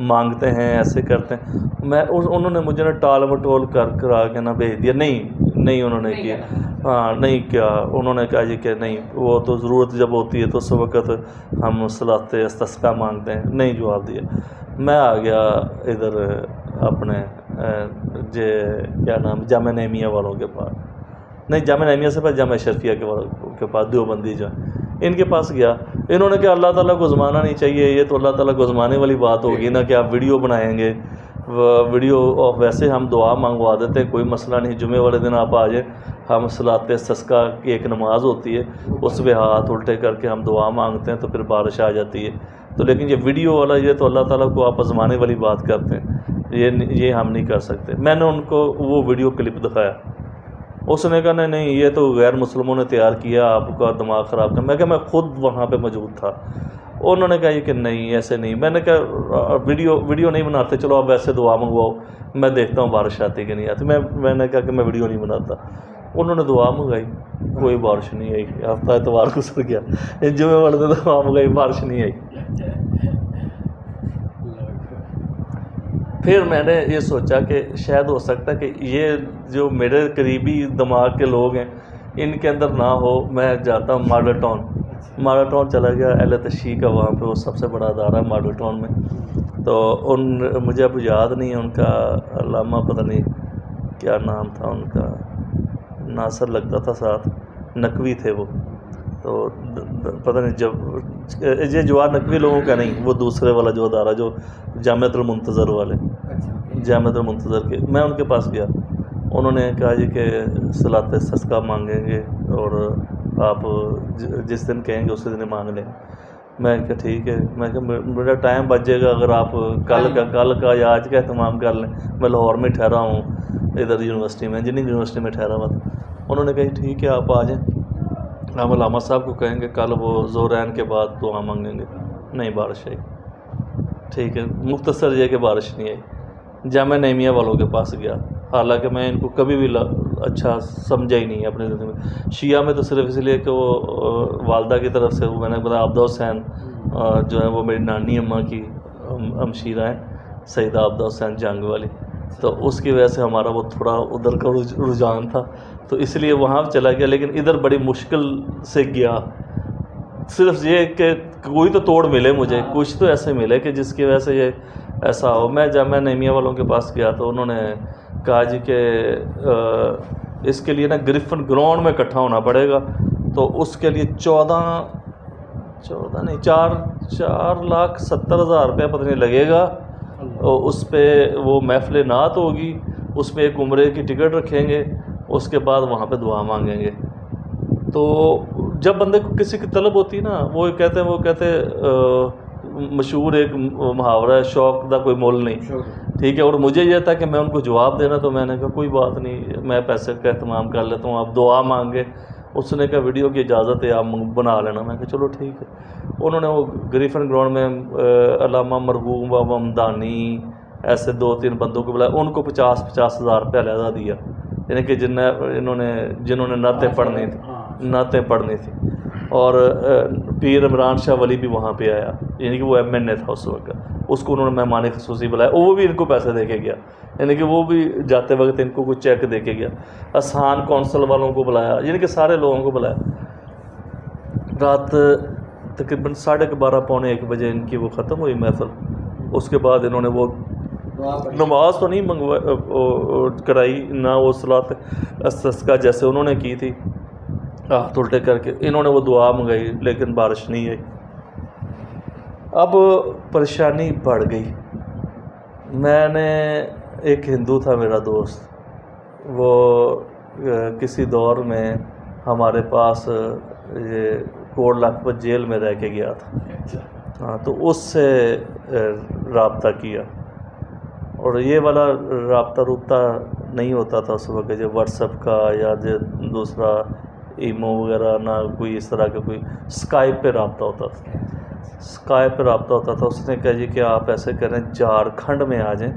مانگتے ہیں، ایسے کرتے ہیں. انہوں نے مجھے نا ٹال مٹول کر آ کے نا بھیج دیا. نہیں انہوں نے کیا، ہاں نہیں کیا. انہوں نے کہا جی کہ نہیں وہ تو ضرورت جب ہوتی ہے تو اس وقت ہم صلاۃ استسقاء مانگتے ہیں. نہیں جواب دیا. میں آ گیا ادھر اپنے کیا نام جامعہ نعیمیہ والوں کے پاس، نہیں جامعہ نعیمیہ سے پاس جامعہ اشرفیہ کے پاس دیوبندی جو ان کے پاس گیا. انہوں نے کہا اللہ تعالیٰ کو زمانہ نہیں چاہیے، یہ تو اللہ تعالیٰ کو زمانے والی بات ہوگی نا کہ آپ ویڈیو بنائیں گے. ویڈیو ویسے ہم دعا منگوا دیتے ہیں، کوئی مسئلہ نہیں، جمعے والے دن آپ آ جائیں، ہم صلاۃ استسقاء کی ایک نماز ہوتی ہے اس پہ ہاتھ الٹے کر کے ہم دعا مانگتے ہیں تو پھر بارش آ جاتی ہے. تو لیکن یہ ویڈیو والا یہ تو اللہ تعالیٰ کو آپ زمانے والی بات کرتے ہیں، یہ ہم نہیں کر سکتے. میں نے ان کو وہ ویڈیو کلپ دکھایا. اس نے کہا نہیں یہ تو غیر مسلموں نے تیار کیا، آپ کا دماغ خراب کر. میں کہا میں خود وہاں پہ موجود تھا. انہوں نے کہا یہ کہ نہیں ایسے نہیں. میں نے کہا ویڈیو نہیں بناتے، چلو آپ ایسے دعا منگواؤ، میں دیکھتا ہوں بارش آتی کہ نہیں آتی. میں نے کہا کہ میں ویڈیو نہیں بناتا. انہوں نے دعا منگائی، کوئی بارش نہیں آئی. ہفتہ اتوار گزر گیا، جمعے والے دن دعا منگائی، بارش نہیں آئی. پھر میں نے یہ سوچا کہ شاید ہو سکتا ہے کہ یہ جو میرے قریبی دماغ کے لوگ ہیں ان کے اندر نہ ہو. میں جاتا ہوں ماڈل ٹاؤن چلا گیا. اہل تشیع کا وہاں پہ وہ سب سے بڑا ادارہ ہے ماڈل ٹاؤن میں. تو مجھے اب یاد نہیں ہے ان کا، علامہ پتہ نہیں کیا نام تھا ان کا، ناصر لگتا تھا ساتھ، نقوی تھے وہ. تو پتہ نہیں جب یہ جوار نقوی لوگوں کا نہیں، وہ دوسرے والا جو ادارہ جو جامعۃ المنتظر والے، جامعۃ المنتظر کے. میں ان کے پاس گیا. انہوں نے کہا جی کہ صلاۃ استسقاء مانگیں گے اور آپ جس دن کہیں گے اسی دن مانگ لیں. میں کہا ٹھیک ہے. میں کہا میرا ٹائم بچ جائے گا اگر آپ کل کا یا آج کا اہتمام کر لیں. میں لاہور میں ٹھہرا ہوں ادھر یونیورسٹی میں، انجینئرنگ یونیورسٹی میں ٹھہرا ہوا تھا. انہوں نے کہا ٹھیک ہے آپ آ جائیں، ہم علامہ صاحب کو کہیں گے کل وہ ظہرین کے بعد دعا مانگیں گے. نہیں بارش آئی. ٹھیک ہے، مختصر یہ کہ بارش نہیں آئی. جامعہ نعیمیہ والوں کے پاس گیا، حالانکہ میں ان کو کبھی بھی اچھا سمجھا ہی نہیں اپنی زندگی میں. شیعہ میں تو صرف اس لیے کہ وہ والدہ کی طرف سے میں نے بتایا عبدہ حسین جو ہے وہ میری نانی اماں کی ہمشیرہ ہیں، سیدہ عبدہ حسین جنگ والی. تو اس کی وجہ سے ہمارا وہ تھوڑا ادھر کا رجحان تھا تو اس لیے وہاں چلا گیا. لیکن ادھر بڑی مشکل سے گیا. صرف یہ کہ کوئی تو توڑ ملے مجھے، کچھ تو ایسے ملے کہ جس کی وجہ سے یہ ایسا ہو. میں جامعہ نعیمیہ والوں کے پاس گیا تو انہوں نے کہا جی کہ اس کے لیے نا گریفن گراؤنڈ میں اکٹھا ہونا پڑے گا. تو اس کے لیے 4,70,000 روپیہ پتہ نہیں لگے گا. اس پہ وہ محفل نعت ہوگی، اس میں ایک عمرے کی ٹکٹ رکھیں گے، اس کے بعد وہاں پہ دعا مانگیں گے. تو جب بندے کو کسی کی طلب ہوتی ہے نا وہ کہتے مشہور ایک محاورہ ہے، شوق دا کوئی مول نہیں. ٹھیک ہے. اور مجھے یہ تھا کہ میں ان کو جواب دینا، تو میں نے کہا کوئی بات نہیں، میں پیسے کا اہتمام کر لیتا ہوں، آپ دعا مانگے. اس نے کہا ویڈیو کی اجازت ہے آپ بنا لینا. میں کہا چلو ٹھیک ہے. انہوں نے وہ گریفن گراؤنڈ میں علامہ مرغوم و ممدانی، ایسے 2-3 بندوں کو بلایا, ان کو 50-50 ہزار روپیہ علیحدہ دیا, یعنی کہ جنہوں نے نعتیں پڑھنی تھی. اور پیر عمران شاہ ولی بھی وہاں پہ آیا, یعنی کہ وہ MNA تھا اس وقت, اس کو انہوں نے مہمان خصوصی بلایا, وہ بھی ان کو پیسے دے کے گیا, یعنی کہ وہ بھی جاتے وقت ان کو کچھ چیک دے کے گیا. اسحان کونسل والوں کو بلایا, یعنی کہ سارے لوگوں کو بلایا. رات تقریباً 12:30-1 بجے ان کی وہ ختم ہوئی محفل. اس کے بعد انہوں نے وہ نماز تو نہیں کرائی, نہ وہ صلاۃ استسقاء جیسے انہوں نے کی تھی ہاتھ الٹے کر کے, انہوں نے وہ دعا منگائی, لیکن بارش نہیں آئی. اب پریشانی بڑھ گئی. میں نے ایک ہندو تھا میرا دوست, وہ کسی دور میں ہمارے پاس یہ کوٹ لکھپت جیل میں رہ کے گیا تھا, ہاں, تو اس سے رابطہ کیا. اور یہ والا رابطہ نہیں ہوتا تھا اس وقت, جو واٹس ایپ کا یا جو دوسرا ایمو وغیرہ, نہ کوئی اس طرح کا, کوئی اسکائپ پہ رابطہ ہوتا تھا. اسکائپ پہ رابطہ ہوتا تھا. اس نے کہا جی کہ آپ ایسے کریں, جھارکھنڈ میں آ جائیں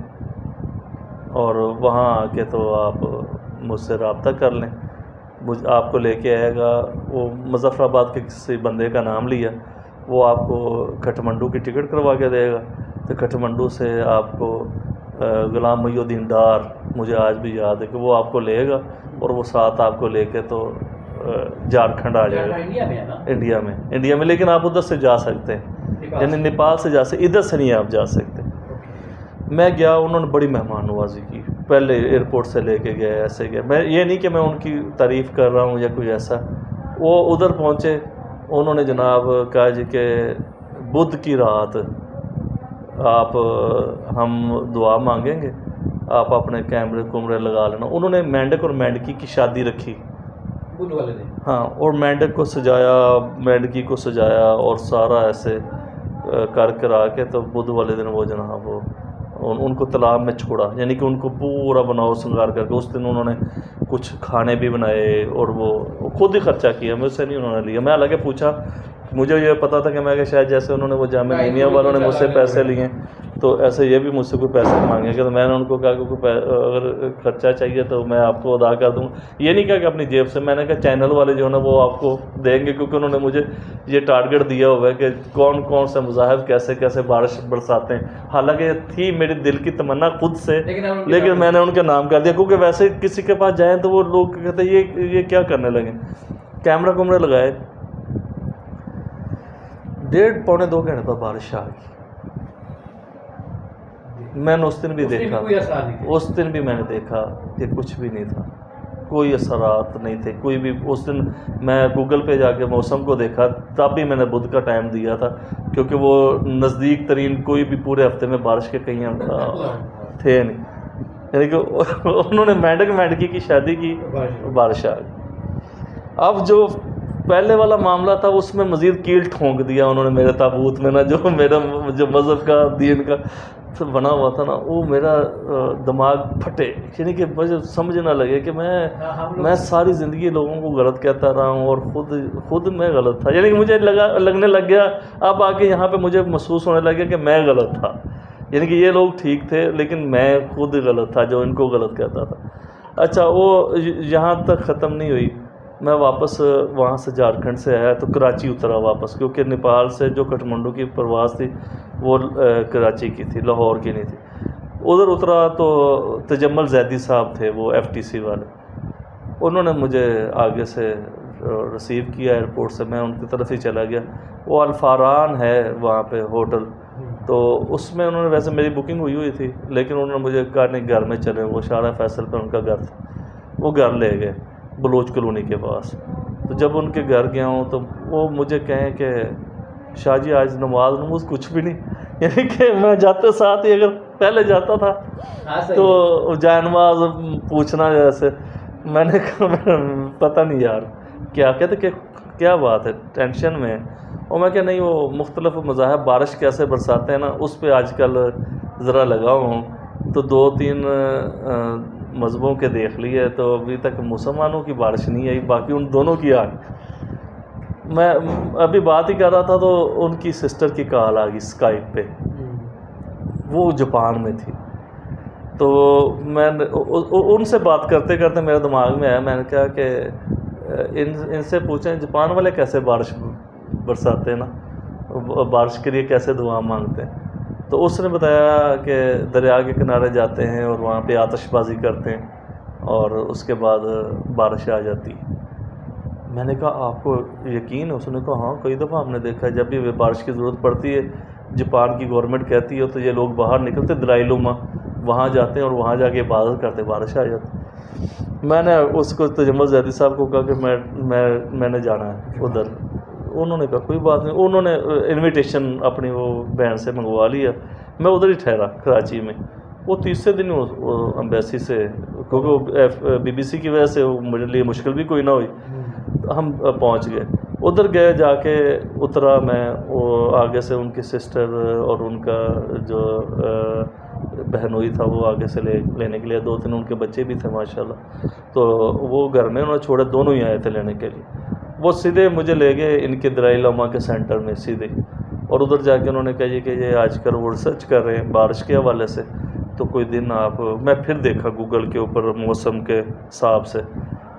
اور وہاں آ کے تو آپ مجھ سے رابطہ کر لیں. آپ کو لے کے آئے گا, وہ مظفر آباد کے کسی بندے کا نام لیا, وہ آپ کو کھٹمنڈو کی ٹکٹ کروا کے دے گا. تو کھٹمنڈو سے آپ کو غلام محی الدین ڈار, مجھے آج بھی یاد ہے, کہ وہ آپ کو لے گا اور وہ ساتھ آپ کو لے کے تو جھارکھنڈ آ جائے گا. انڈیا میں, لیکن آپ ادھر سے جا سکتے ہیں, یعنی نیپال سے جا سکتے, ادھر سے نہیں آپ جا سکتے. میں گیا, انہوں نے بڑی مہمان نوازی کی, پہلے ایئرپورٹ سے لے کے گئے, ایسے گئے. میں یہ نہیں کہ میں ان کی تعریف کر رہا ہوں یا کوئی ایسا. وہ ادھر پہنچے, انہوں نے جناب کہا جی کہ بدھ کی رات آپ ہم دعا مانگیں گے, آپ اپنے کیمرے لگا لینا. انہوں نے مینڈک اور مینڈکی کی شادی رکھی بدھ والے دن, ہاں, اور مینڈک کو سجایا, مینڈکی کو سجایا, اور سارا ایسے کرا کے تو بدھ والے دن وہ جناب ان کو تالاب میں چھوڑا, یعنی کہ ان کو پورا بناؤ سنگار کر کے. اس دن انہوں نے کچھ کھانے بھی بنائے, اور وہ خود ہی خرچہ کیا, مجھ سے نہیں انہوں نے لیا. میں حالانکہ پوچھا, مجھے یہ پتا تھا کہ میں کہ شاید جیسے انہوں نے وہ جامعہ نعیمیہ والوں نے مجھ سے پیسے لیے تو ایسے یہ بھی مجھ سے کوئی پیسے مانگے کہ, تو میں نے ان کو کہا کہ اگر خرچہ چاہیے تو میں آپ کو ادا کر دوں. یہ نہیں کہا کہ اپنی جیب سے, میں نے کہا چینل والے جو ہے نا وہ آپ کو دیں گے, کیونکہ انہوں نے مجھے یہ ٹارگٹ دیا ہوا ہے کہ کون کون سے مذاہب کیسے کیسے بارش برساتے ہیں. حالانکہ تھی میری دل کی تمنا خود سے, لیکن میں نے ان کے نام کر دیا, کیونکہ ویسے کسی کے پاس جائیں تو وہ لوگ کہتے ہیں یہ کیا کرنے لگے. کیمرے لگائے, 1.5-2 گھنٹے پر بارش آ گئی. میں نے اس دن بھی دیکھا, اس دن بھی میں نے دیکھا کہ کچھ بھی نہیں تھا, کوئی اثرات نہیں تھے کوئی بھی. اس دن میں گوگل پہ جا کے موسم کو دیکھا, تب بھی میں نے بدھ کا ٹائم دیا تھا, کیونکہ وہ نزدیک ترین کوئی بھی پورے ہفتے میں بارش کے کہیں تھے نہیں. یعنی کہ انہوں نے مینڈکی کی شادی کی, بارش آ گئی. اب جو پہلے والا معاملہ تھا اس میں مزید کیل ٹھونک دیا انہوں نے میرے تابوت میں نا, جو مذہب کا دین کا بنا ہوا تھا نا, وہ میرا دماغ پھٹے. یعنی کہ مجھے سمجھ نہ لگے کہ میں ساری زندگی لوگوں کو غلط کہتا رہا ہوں اور خود میں غلط تھا. یعنی کہ مجھے لگنے لگ گیا, اب آ کے یہاں پہ مجھے محسوس ہونے لگ گیا کہ میں غلط تھا. یعنی کہ یہ لوگ ٹھیک تھے لیکن میں خود غلط تھا جو ان کو غلط کہتا تھا. اچھا, وہ یہاں تک ختم نہیں ہوئی. میں واپس وہاں سے جھارکھنڈ سے آیا تو کراچی اترا واپس, کیونکہ نیپال سے جو کھٹمنڈو کی پرواز تھی وہ کراچی کی تھی, لاہور کی نہیں تھی. ادھر اترا تو تجمل زیدی صاحب تھے, وہ FTC والے, انہوں نے مجھے آگے سے ریسیو کیا ایئرپورٹ سے. میں ان کی طرف ہی چلا گیا. وہ الفاران ہے وہاں پہ ہوٹل, تو اس میں انہوں نے, ویسے میری بکنگ ہوئی تھی لیکن انہوں نے مجھے کہا نہیں گھر میں چلے, وہ شارع فیصل پہ ان کا گھر تھا, وہ گھر لے گئے بلوچ کالونی کے پاس. تو جب ان کے گھر گیا ہوں تو وہ مجھے کہیں کہ شاہ جی آج نماز کچھ بھی نہیں. یعنی کہ میں جاتے ساتھ ہی اگر پہلے جاتا تھا تو جائے نماز پوچھنا جیسے, میں نے کہا پتہ نہیں یار کیا کہتے کہ کیا بات ہے, ٹینشن میں. اور میں کہ نہیں وہ مختلف مذاہب بارش کیسے برساتے ہیں نا, اس پہ آج کل ذرا لگا ہوں. تو 2-3 مذہبوں کے دیکھ لیے تو ابھی تک مسلمانوں کی بارش نہیں آئی, باقی ان دونوں کی آ گئی. میں ابھی بات ہی کر رہا تھا تو ان کی سسٹر کی کال آ گئی اسکائپ پہ, وہ جاپان میں تھی. تو میں ان سے بات کرتے کرتے میرے دماغ میں آیا، میں نے کہا کہ ان سے پوچھیں جاپان والے کیسے بارش برساتے ہیں نا، بارش کے لیے کیسے دعا مانگتے ہیں. تو اس نے بتایا کہ دریا کے کنارے جاتے ہیں اور وہاں پہ آتش بازی کرتے ہیں اور اس کے بعد بارش آ جاتی. میں نے کہا آپ کو یقین ہے؟ اس نے کہا ہاں کئی دفعہ ہم نے دیکھا ہے، جب بھی بارش کی ضرورت پڑتی ہے جاپان کی گورنمنٹ کہتی ہے تو یہ لوگ باہر نکلتے دلائی لوما، وہاں جاتے ہیں اور وہاں جا کے عبادت کرتے، بارش آ جاتی. میں نے اس کو تجمل زیدی صاحب کو کہا کہ میں نے جانا ہے ادھر. انہوں نے کہا کوئی بات نہیں. انہوں نے انویٹیشن اپنی وہ بہن سے منگوا لیا. میں ادھر ہی ٹھہرا کراچی میں. وہ تیسرے دن امبیسی سے، کیونکہ وہ BBC کی وجہ سے میرے لیے مشکل بھی کوئی نہ ہوئی، ہم پہنچ گئے. ادھر گئے، جا کے اترا میں، وہ آگے سے ان کی سسٹر اور ان کا جو بہنوئی تھا وہ آگے سے لینے کے لیے، 2-3 ان کے بچے بھی تھے ماشاءاللہ. تو وہ گھر میں انہوں نے چھوڑے، دونوں ہی آئے تھے لینے کے لیے. وہ سیدھے مجھے لے گئے ان کے دلائی لاما کے سینٹر میں سیدھے، اور ادھر جا کے انہوں نے کہا کہ یہ آج کل وہ ریسرچ کر رہے ہیں بارش کے حوالے سے، تو کوئی دن آپ، میں پھر دیکھا گوگل کے اوپر موسم کے حساب سے،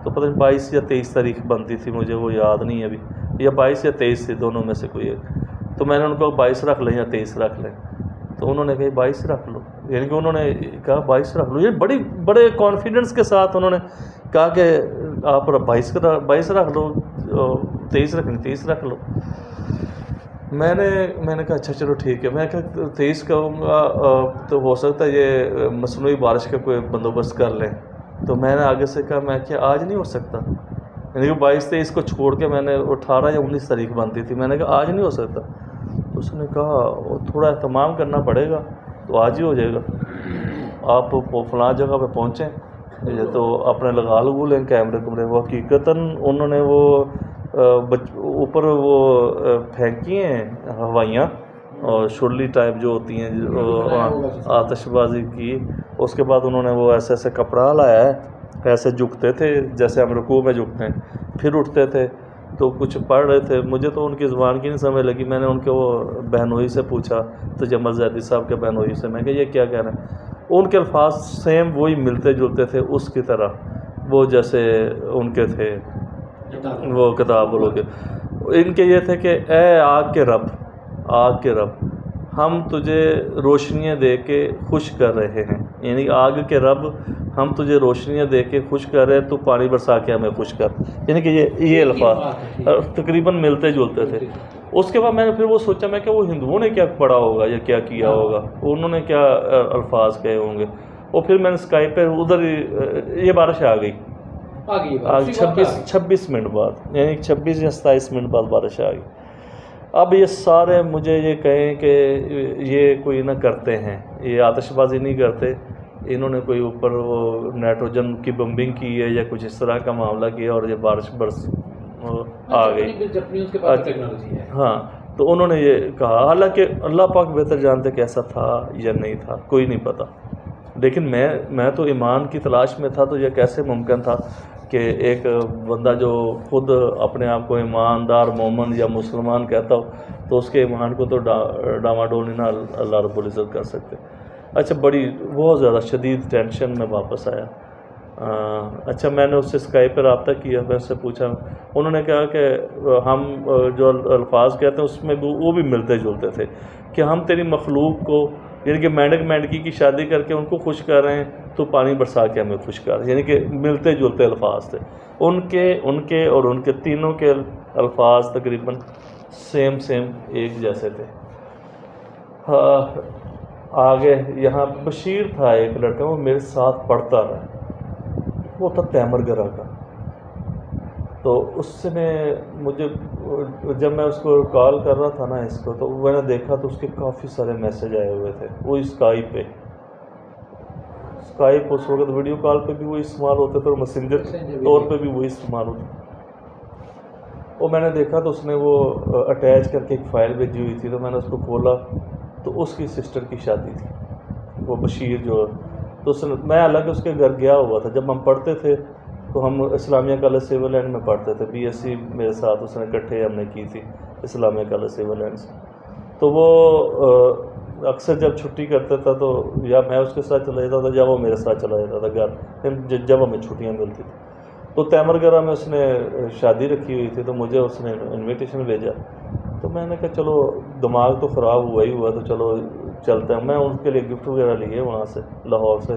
تو پتہ نہیں 22 یا 23 تاریخ بنتی تھی، مجھے وہ یاد نہیں ابھی، یا 22 یا 23 تھی، دونوں میں سے کوئی ایک. تو میں نے ان کو 22 رکھ لیں یا 23 رکھ لیں. تو انہوں نے کہا 22 رکھ لو، یعنی کہ انہوں نے کہا 22 رکھ لو. یہ بڑے کانفیڈنس کے ساتھ انہوں نے کہا کہ آپ 22 رکھ لو، 23 رکھنی 23 رکھ لو. میں نے کہا اچھا چلو ٹھیک ہے. میں کہا 23 کہوں گا تو ہو سکتا ہے یہ مصنوعی بارش کا کوئی بندوبست کر لیں. تو میں نے آگے سے کہا میں کہ آج نہیں ہو سکتا، یعنی کہ 22-23 کو چھوڑ کے میں نے 18 یا 19 تاریخ بنتی تھی. میں نے کہا آج نہیں ہو سکتا. تو اس نے کہا تھوڑا اہتمام کرنا پڑے گا، تو آج ہی ہو جائے گا. آپ فلاں جگہ پہ پہنچیں یہ تو اپنے لگا لیں کیمرے. وہ حقیقتاً انہوں نے وہ اوپر وہ پھینکی ہیں ہوائیاں اور شرلی ٹائپ جو ہوتی ہیں آتش بازی کی. اس کے بعد انہوں نے وہ ایسے کپڑا لایا ہے، ایسے جھکتے تھے جیسے ہم رکوع میں جھکتے ہیں، پھر اٹھتے تھے. تو کچھ پڑھ رہے تھے، مجھے تو ان کی زبان کی نہیں سمجھ لگی. میں نے ان کے وہ بہنوئی سے پوچھا، تجمل زیدی صاحب کے بہنوئی سے، میں کہ یہ کیا کہہ رہے ہیں؟ ان کے الفاظ سیم وہی ملتے جلتے تھے اس کی طرح، وہ جیسے ان کے تھے وہ کتاب والوں کے. ان کے یہ تھے کہ اے آگ کے رب ہم تجھے روشنیاں دے کے خوش کر رہے ہیں، یعنی آگ کے رب ہم تجھے روشنیاں دے کے خوش کر رہے ہیں، تو پانی برسا کے ہمیں خوش کر. یعنی کہ یہ الفاظ تقریباً ملتے جلتے تھے. اس کے بعد میں نے پھر وہ سوچا میں کہ وہ ہندوؤں نے کیا پڑھا ہوگا یا کیا کیا ہوگا، انہوں نے کیا الفاظ کہے ہوں گے. اور پھر میں نے اسکائپ پہ ادھر یہ بارش آ گئی 26 منٹ بعد، یعنی 26 یا 27 منٹ بعد بارش آ گئی. اب یہ سارے مجھے یہ کہیں کہ یہ کوئی نہ کرتے ہیں، یہ آتش بازی نہیں کرتے، انہوں نے کوئی اوپر وہ نائٹروجن کی بمبنگ کی ہے یا کچھ اس طرح کا معاملہ کیا اور یہ بارش برس آ گئی. ہاں تو انہوں نے یہ کہا، حالانکہ اللہ پاک بہتر جانتے کہ ایسا تھا یا نہیں تھا، کوئی نہیں پتہ. لیکن میں تو ایمان کی تلاش میں تھا. تو یہ کیسے ممکن تھا کہ ایک بندہ جو خود اپنے آپ کو ایماندار مومن یا مسلمان کہتا ہو تو اس کے ایمان کو تو ڈاواڈول نہ اللہ رب العزت کر سکتے. اچھا بہت زیادہ شدید ٹینشن میں واپس آیا. اچھا میں نے اس سے اسکائپ پہ رابطہ کیا، میں اس سے پوچھا. انہوں نے کہا کہ ہم جو الفاظ کہتے ہیں اس میں وہ بھی ملتے جلتے تھے کہ ہم تیری مخلوق کو، یعنی کہ مینڈک مینڈکی کی شادی کر کے ان کو خوش کر رہے ہیں، تو پانی برسا کے ہمیں خوش کر رہے ہیں. یعنی کہ ملتے جلتے الفاظ تھے ان کے اور ان کے تینوں کے الفاظ تقریباً سیم ایک جیسے تھے. آگے یہاں بشیر تھا ایک لڑکا، وہ میرے ساتھ پڑھتا رہا، وہ تھا تیمر گرا کا. تو اس سے مجھے جب میں اس کو کال کر رہا تھا نا اس کو، تو میں نے دیکھا تو اس کے کافی سارے میسج آئے ہوئے تھے. وہ اسکائپ اس وقت ویڈیو کال پہ بھی وہی استعمال ہوتے تھے اور میسنجر طور پہ بھی وہی استعمال ہوتے. اور میں نے دیکھا تو اس نے وہ اٹیچ کر کے ایک فائل بھیجی ہوئی تھی. تو میں نے اس کو کھولا تو اس کی سسٹر کی شادی تھی، وہ بشیر جو. تو میں الگ اس کے گھر گیا ہوا تھا. جب ہم پڑھتے تھے تو ہم اسلامیہ کالج سیول لینڈ میں پڑھتے تھے. BSc میرے ساتھ اس نے اکٹھے ہم نے کی تھی اسلامیہ کالج سیول لینڈ سے. تو وہ اکثر جب چھٹی کرتا تھا تو یا میں اس کے ساتھ چلا جاتا تھا یا وہ میرے ساتھ چلا جاتا تھا گھر، جب ہمیں چھٹیاں ملتی تھیں. تو تیمرگرہ میں اس نے شادی رکھی ہوئی تھی تو مجھے اس نے انویٹیشن بھیجا. تو میں نے کہا چلو دماغ تو خراب ہوا ہی ہوا تو چلو چلتے ہیں. میں ان کے لیے گفٹ وغیرہ لیے وہاں سے لاہور سے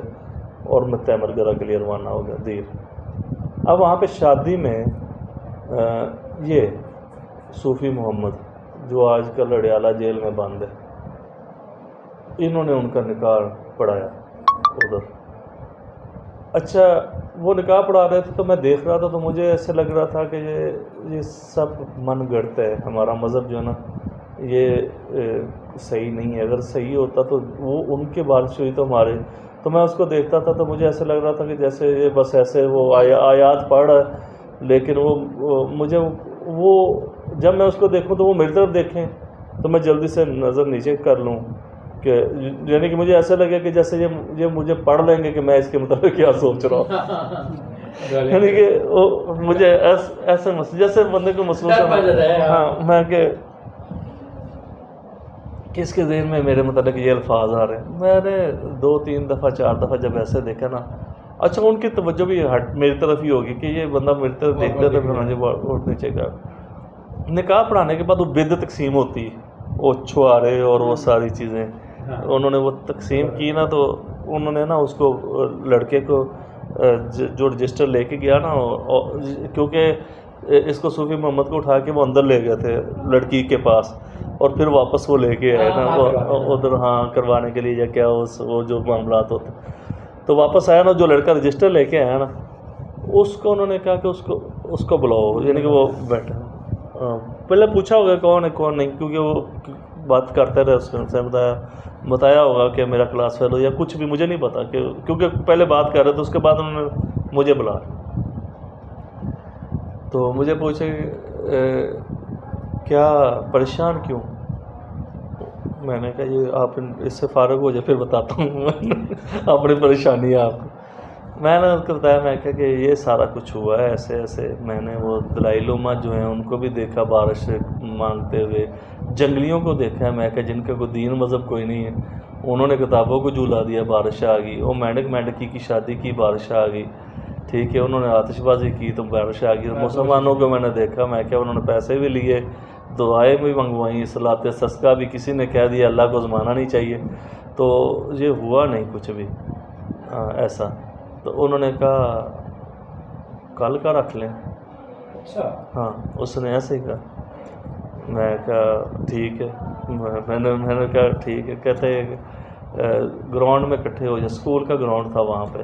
اور میں تیمرگرہ کے لیے روانہ ہو گیا دیر. اب وہاں پہ شادی میں یہ صوفی محمد جو آج کل اڈیالہ جیل میں بند ہے، انہوں نے ان کا نکاح پڑھایا ادھر. اچھا وہ نکاح پڑھا رہے تھے تو میں دیکھ رہا تھا تو مجھے ایسے لگ رہا تھا کہ یہ سب من گڑت ہے. ہمارا مذہب جو ہے نا یہ صحیح نہیں ہے. اگر صحیح ہوتا تو وہ ان کے بارش ہوئی تو ہمارے. تو میں اس کو دیکھتا تھا تو مجھے ایسے لگ رہا تھا کہ جیسے یہ بس ایسے وہ آیات پڑھ رہا ہے، لیکن وہ مجھے وہ جب میں اس کو دیکھوں تو وہ میری طرف دیکھیں تو میں جلدی سے نظر نیچے کر لوں کہ یعنی کہ مجھے ایسا لگے کہ جیسے یہ مجھے پڑھ لیں گے کہ میں اس کے مطابق کیا سوچ رہا ہوں. یعنی کہ مجھے ایسے جیسے بندے کو محسوس ہاں میں کہ کس کے ذہن میں میرے متعلق یہ الفاظ آ رہے ہیں. میں نے 2-3 دفعہ 4 دفعہ جب ایسے دیکھا نا، اچھا ان کی توجہ بھی میری طرف ہی ہوگی کہ یہ بندہ میری طرف دیکھتا تو پھر مجھے اٹھ نیچے گا. نکاح پڑھانے کے بعد وہ بد تقسیم ہوتی ہے، وہ چھوارے اور وہ ساری چیزیں انہوں نے وہ تقسیم کی نا. تو انہوں نے نا اس کو لڑکے کو جو رجسٹر لے کے گیا نا، کیونکہ اس کو صوفی محمد کو اٹھا کے وہ اندر لے گئے تھے لڑکی کے پاس اور پھر واپس وہ لے کے آئے نا ادھر کروانے کے لیے یا کیا وہ جو معاملات ہوتے. تو واپس آیا نا جو لڑکا رجسٹر لے کے آیا نا، اس کو انہوں نے کہا کہ اس کو بلاؤ، یعنی کہ وہ بیٹھا. پہلے پوچھا ہوگا کون ہے کون نہیں، کیونکہ وہ بات کرتے رہے، اس نے بتایا ہوگا کہ میرا کلاس فیلو یا کچھ بھی، مجھے نہیں پتا کہ کیونکہ پہلے بات کر رہے تھے. اس کے بعد انہوں نے مجھے بلا تو مجھے پوچھے کیا پریشان کیوں. میں نے کہا یہ آپ اس سے فارغ ہو جائے پھر بتاتا ہوں اپنی پریشانی آپ کو. میں نے اس کو بتایا، میں کہا کہ یہ سارا کچھ ہوا ہے ایسے ایسے. میں نے وہ دلائی لما جو ہیں ان کو بھی دیکھا بارش مانگتے ہوئے، جنگلیوں کو دیکھا ہے میں کہ جن کا کوئی دین مذہب کوئی نہیں ہے، انہوں نے کتابوں کو جھولا دیا، بارش آ گئی. وہ مینڈکی کی شادی کی، بارش آ گئی. ٹھیک ہے، انہوں نے آتش بازی کی تو بارش آ گئی. مسلمانوں کو میں نے دیکھا، میں کہ انہوں نے پیسے بھی لیے، دعائیں بھی منگوائیں، صلاۃ استسقاء بھی کسی نے کہہ دیا اللہ کو زمانہ نہیں چاہیے. تو یہ ہوا نہیں کچھ بھی ایسا. تو انہوں نے کہا کل کا رکھ لیں. اچھا ہاں اس نے ایسے ہی کہا. میں کہا ٹھیک ہے. میں نے کہا ٹھیک ہے. کہتے گراؤنڈ میں اکٹھے ہو جائے، اسکول کا گراؤنڈ تھا وہاں پہ،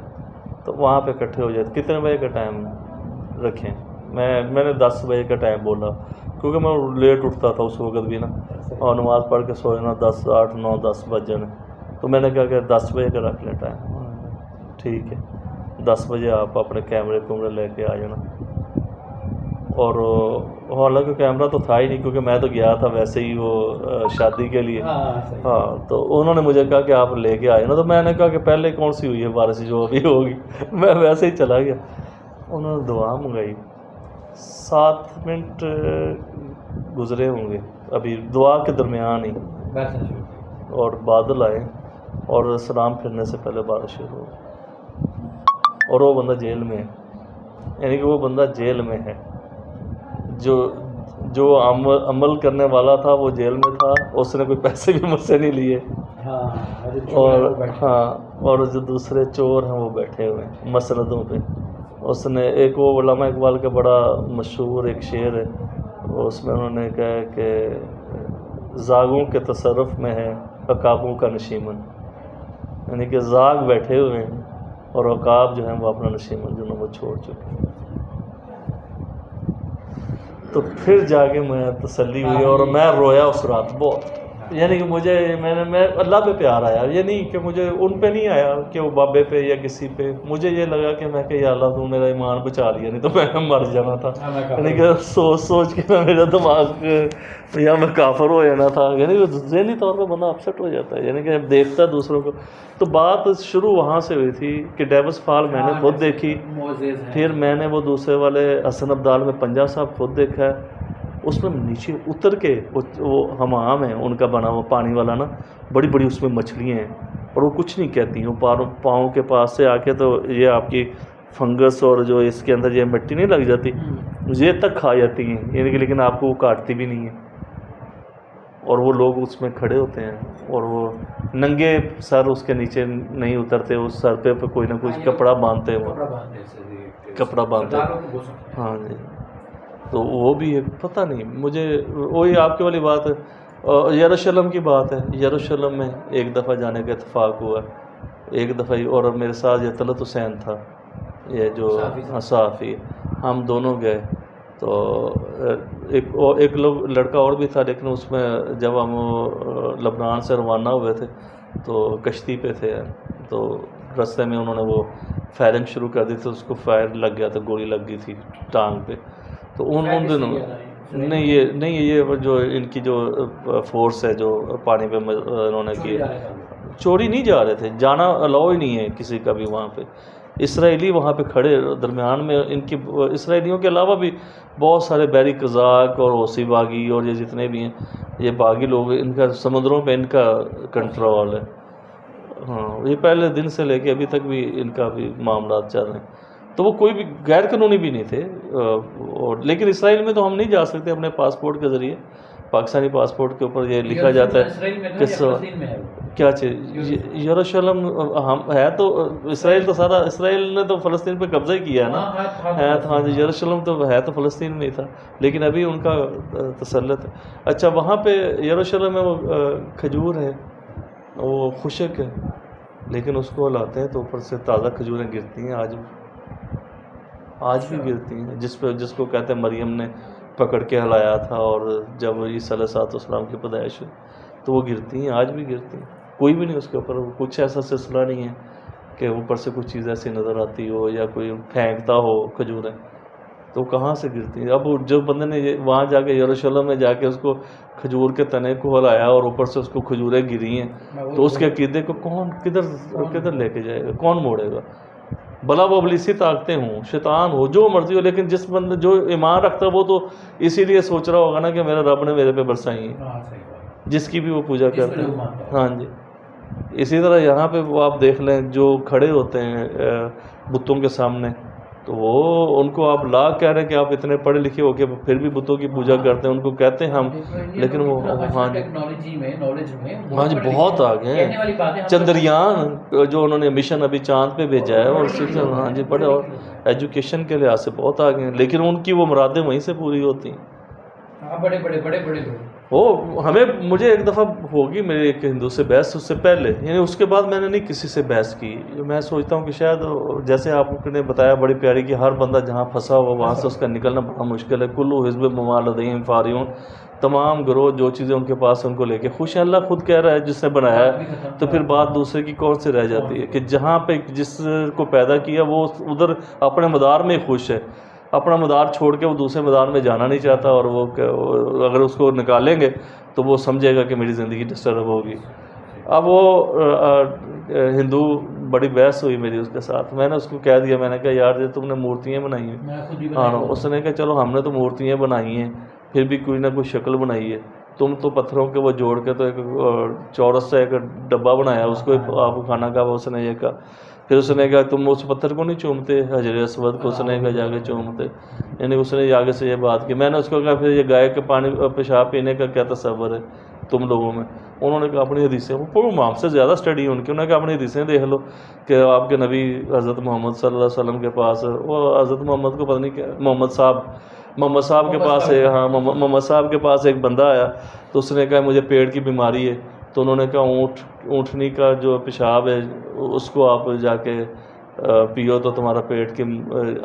تو وہاں پہ اکٹھے ہو جائے. کتنے بجے کا ٹائم رکھیں؟ میں نے 10 بجے کا ٹائم بولا کیونکہ میں لیٹ اٹھتا تھا اس وقت بھی نا، اور نماز پڑھ کے سو جانا 10 8 9 10 بج جانے. تو میں نے کہا کہ 10 بجے کا رکھ لیں ٹائم. ٹھیک ہے 10 بجے آپ اپنے کیمرے لے کے آ جانا. اور حالانکہ کیمرہ تو تھا ہی نہیں کیونکہ میں تو گیا تھا ویسے ہی وہ شادی کے لیے. ہاں تو انہوں نے مجھے کہا کہ آپ لے کے آئے نا. تو میں نے کہا کہ پہلے کون سی ہوئی ہے بارش جو ابھی ہوگی. میں ویسے ہی چلا گیا. انہوں نے دعا منگائی. 7 منٹ گزرے ہوں گے ابھی دعا کے درمیان ہی، اور بادل آئے اور سلام پھرنے سے پہلے بارش شروع ہو گئی. اور وہ بندہ جیل میں ہے، یعنی کہ وہ بندہ جیل میں ہے. جو عمل کرنے والا تھا وہ جیل میں تھا، اس نے کوئی پیسے بھی مجھ سے نہیں لیے. اور جو دوسرے چور ہیں وہ بیٹھے ہوئے ہیں مسندوں پہ. اس نے ایک وہ علامہ اقبال کا بڑا مشہور ایک شعر ہے، اس میں انہوں نے کہا کہ زاغوں کے تصرف میں ہے عقابوں کا نشیمن. یعنی کہ زاغ بیٹھے ہوئے ہیں اور عقاب جو ہیں وہ اپنا نشیمن جو ہے وہ چھوڑ چکے ہیں. تو پھر جا کے میں تسلی ہوئی اور میں رویا اس رات بہت. یعنی کہ میں اللہ پہ پیار آیا، یہ نہیں کہ مجھے ان پہ نہیں آیا کہ وہ بابے پہ یا کسی پہ. مجھے یہ لگا کہ میں کہ یا اللہ تو میرا ایمان بچا لیا، نہیں تو میں مر جانا تھا. یعنی کہ سوچ کے میرا دماغ یا میں کافر ہو جانا تھا. یعنی ذہنی طور پہ بندہ اپسٹ ہو جاتا ہے، یعنی کہ جب دیکھتا ہے دوسروں کو. تو بات شروع وہاں سے ہوئی تھی کہ ڈیوس فال میں نے خود دیکھی، پھر میں نے وہ دوسرے والے حسن عبدال میں پنجہ صاحب خود دیکھا ہے. اس میں نیچے اتر کے وہ حمام ہے ان کا بنا ہوا پانی والا نا، بڑی بڑی اس میں مچھلیاں ہیں اور وہ کچھ نہیں کہتی ہیں، پاؤں کے پاس سے آ کے تو یہ آپ کی فنگس اور جو اس کے اندر یہ مٹی نہیں لگ جاتی یہ تک کھا جاتی ہیں، یعنی کہ لیکن آپ کو وہ کاٹتی بھی نہیں ہیں، اور وہ لوگ اس میں کھڑے ہوتے ہیں اور وہ ننگے سر اس کے نیچے نہیں اترتے، اس سر پہ کوئی نہ کوئی کپڑا باندھتے ہیں، وہ کپڑا باندھتے ہیں، ہاں جی۔ تو وہ بھی ہے، پتہ نہیں مجھے، وہی آپ کی والی بات ہے، یروشلم کی بات ہے، یروشلم میں ایک دفعہ جانے کا اتفاق ہوا، ایک دفعہ ہی، اور میرے ساتھ یہ طلعت حسین تھا، یہ جو صحافی، ہم دونوں گئے، تو ایک لڑکا اور بھی تھا، لیکن اس میں جب ہم لبنان سے روانہ ہوئے تھے تو کشتی پہ تھے، تو رستے میں انہوں نے وہ فائرنگ شروع کر دی تھی، اس کو فائر لگ گیا تھا، گولی لگ گئی تھی ٹانگ پہ، تو ان دنوں نہیں یہ جو ان کی جو فورس ہے جو پانی پہ انہوں نے کی، چوری نہیں جا رہے تھے، جانا الاؤ ہی نہیں ہے کسی کا بھی وہاں پہ، اسرائیلی وہاں پہ کھڑے درمیان میں، ان کی اسرائیلیوں کے علاوہ بھی بہت سارے بحری قزاق اور حوثی باغی اور یہ جتنے بھی ہیں یہ باغی لوگ، ان کا سمندروں پہ ان کا کنٹرول ہے، ہاں یہ پہلے دن سے لے کے ابھی تک بھی ان کا بھی معاملات چل رہے ہیں، تو وہ کوئی بھی غیر قانونی بھی نہیں تھے، لیکن اسرائیل میں تو ہم نہیں جا سکتے اپنے پاسپورٹ کے ذریعے، پاکستانی پاسپورٹ کے اوپر یہ لکھا جاتا ہے کیا چیز یروشلم ہم ہے، تو اسرائیل تو سارا، اسرائیل نے تو فلسطین پہ قبضہ ہی کیا ہے نا، ہے تو ہاں جی، یروشلم تو ہے تو فلسطین میں ہی تھا، لیکن ابھی ان کا تسلط ہے۔ اچھا وہاں پہ یروشلم میں وہ کھجور ہے، وہ خشک ہے، لیکن اس کو لاتے ہیں تو اوپر سے تازہ کھجوریں گرتی ہیں، آج بھی گرتی ہیں، جس کو کہتے ہیں مریم نے پکڑ کے ہلایا تھا، اور جب عیسیٰ علیہ السلام کی پیدائش ہوئی تو وہ گرتی ہیں، آج بھی گرتی ہیں، کوئی بھی نہیں اس کے اوپر، کچھ ایسا سلسلہ نہیں ہے کہ اوپر سے کچھ چیز ایسی نظر آتی ہو یا کوئی پھینکتا ہو کھجوریں، تو کہاں سے گرتی ہیں؟ اب جو بندے نے وہاں جا کے یروشلم میں جا کے اس کو کھجور کے تنے کو ہلایا اور اوپر سے اس کو کھجوریں گری ہیں، تو اس کے عقیدے کو کون کدھر لے کے جائے گا، کون موڑے گا؟ بلا وہ ابلیسی طاقتیں ہوں، شیطان ہو، جو مرضی ہو، لیکن جس بندے جو ایمان رکھتا ہے وہ تو اسی لیے سوچ رہا ہوگا نا کہ میرا رب نے میرے پہ برسائی ہیں، جس کی بھی وہ پوجا کرتے ہیں، ہاں جی۔ اسی طرح یہاں پہ وہ آپ دیکھ لیں جو کھڑے ہوتے ہیں بتوں کے سامنے، تو وہ ان کو آپ لاکھ کہہ رہے ہیں کہ آپ اتنے پڑھے لکھے ہو کے پھر بھی بتوں کی پوجا کرتے ہیں، ان کو کہتے ہیں ہم، لیکن وہ ہاں جی بہت آگے ہیں، چندریان جو انہوں نے مشن ابھی چاند پہ بھیجا ہے، اور ہاں جی بڑے، اور ایجوکیشن کے لحاظ سے بہت آگے ہیں، لیکن ان کی وہ مرادیں وہیں سے پوری ہوتی ہیں، بڑے وہ مجھے ایک دفعہ ہوگی میری ایک ہندو سے بحث، اس سے پہلے، یعنی اس کے بعد میں نے نہیں کسی سے بحث کی، میں سوچتا ہوں کہ شاید جیسے آپ نے بتایا بڑی پیاری کہ ہر بندہ جہاں پھنسا ہوا وہاں سے اس کا نکلنا بڑا مشکل ہے، کلو حزب بما لدیہم فارغون، تمام گروہ جو چیزیں ان کے پاس ان کو لے کے خوش ہیں، اللہ خود کہہ رہا ہے جس نے بنایا ہے، تو پھر بات دوسرے کی کون سی رہ جاتی ہے کہ جہاں پہ جس کو پیدا کیا وہ ادھر اپنے مدار میں خوش ہے، اپنا مدار چھوڑ کے وہ دوسرے مدار میں جانا نہیں چاہتا، اور وہ اگر اس کو نکالیں گے تو وہ سمجھے گا کہ میری زندگی ڈسٹرب ہوگی۔ اب وہ ہندو بڑی بحث ہوئی میری اس کے ساتھ، میں نے اس کو کہہ دیا، میں نے کہا یار یہ تم نے مورتیاں بنائی ہیں، ہاں اس نے کہا چلو ہم نے تو مورتیاں بنائی ہیں، پھر بھی کوئی نہ کوئی شکل بنائی ہے، تم تو پتھروں کے وہ جوڑ کے تو ایک چورس سے ایک ڈبہ بنایا، اس کو آپ کھانا کھا، اس نے یہ کہا، پھر اس نے کہا تم اس پتھر کو نہیں چومتے، حجر اسود کو، اس نے کہا جا کے چومتے، یعنی اس نے آگے سے یہ بات کی، میں نے اس کو کہا پھر یہ گائے کے پانی پیشاب پینے کا کیا تصور ہے تم لوگوں میں؟ انہوں نے کہا اپنی حدیثیں، وہ ہم سے زیادہ اسٹڈی ان کی، انہوں نے کہا اپنی حدیثیں دیکھ لو کہ آپ کے نبی حضرت محمد صلی اللہ علیہ وسلم کے پاس، وہ حضرت محمد کو پتہ نہیں کیا، محمد صاحب کے پاس ہے، ہاں محمد صاحب کے پاس ایک بندہ آیا تو اس نے کہا مجھے پیٹ کی بیماری ہے، تو انہوں نے کہا اونٹنی کا جو پیشاب ہے اس کو آپ جا کے پیو تو تمہارا پیٹ کے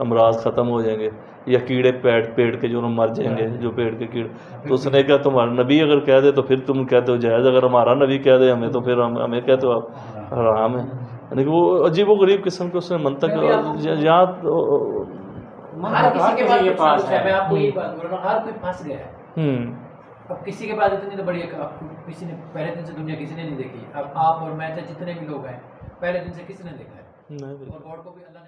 امراض ختم ہو جائیں گے، یا کیڑے پیٹ کے جو مر جائیں گے، جو پیٹ کے کیڑے، تو اس نے کہا تمہارا نبی اگر کہہ دے تو پھر تم کہتے ہو جائز، اگر ہمارا نبی کہہ دے ہمیں تو پھر ہمیں کہتے ہو آپ حرام ہے، یعنی کہ وہ عجیب و غریب قسم کے اس نے منطق، یہاں ہر کسی کے پاس ہے، میں آپ کو یہ بات بول رہا ہوں، ہر کوئی پھنس گیا ہے، اب کسی کے پاس اتنی تو بڑی کسی نے پہلے دن سے دنیا کسی نے نہیں دیکھی، اب آپ اور میں جتنے بھی لوگ ہیں پہلے دن سے کسی نے دیکھا ہے، اور گاڈ کو بھی اللہ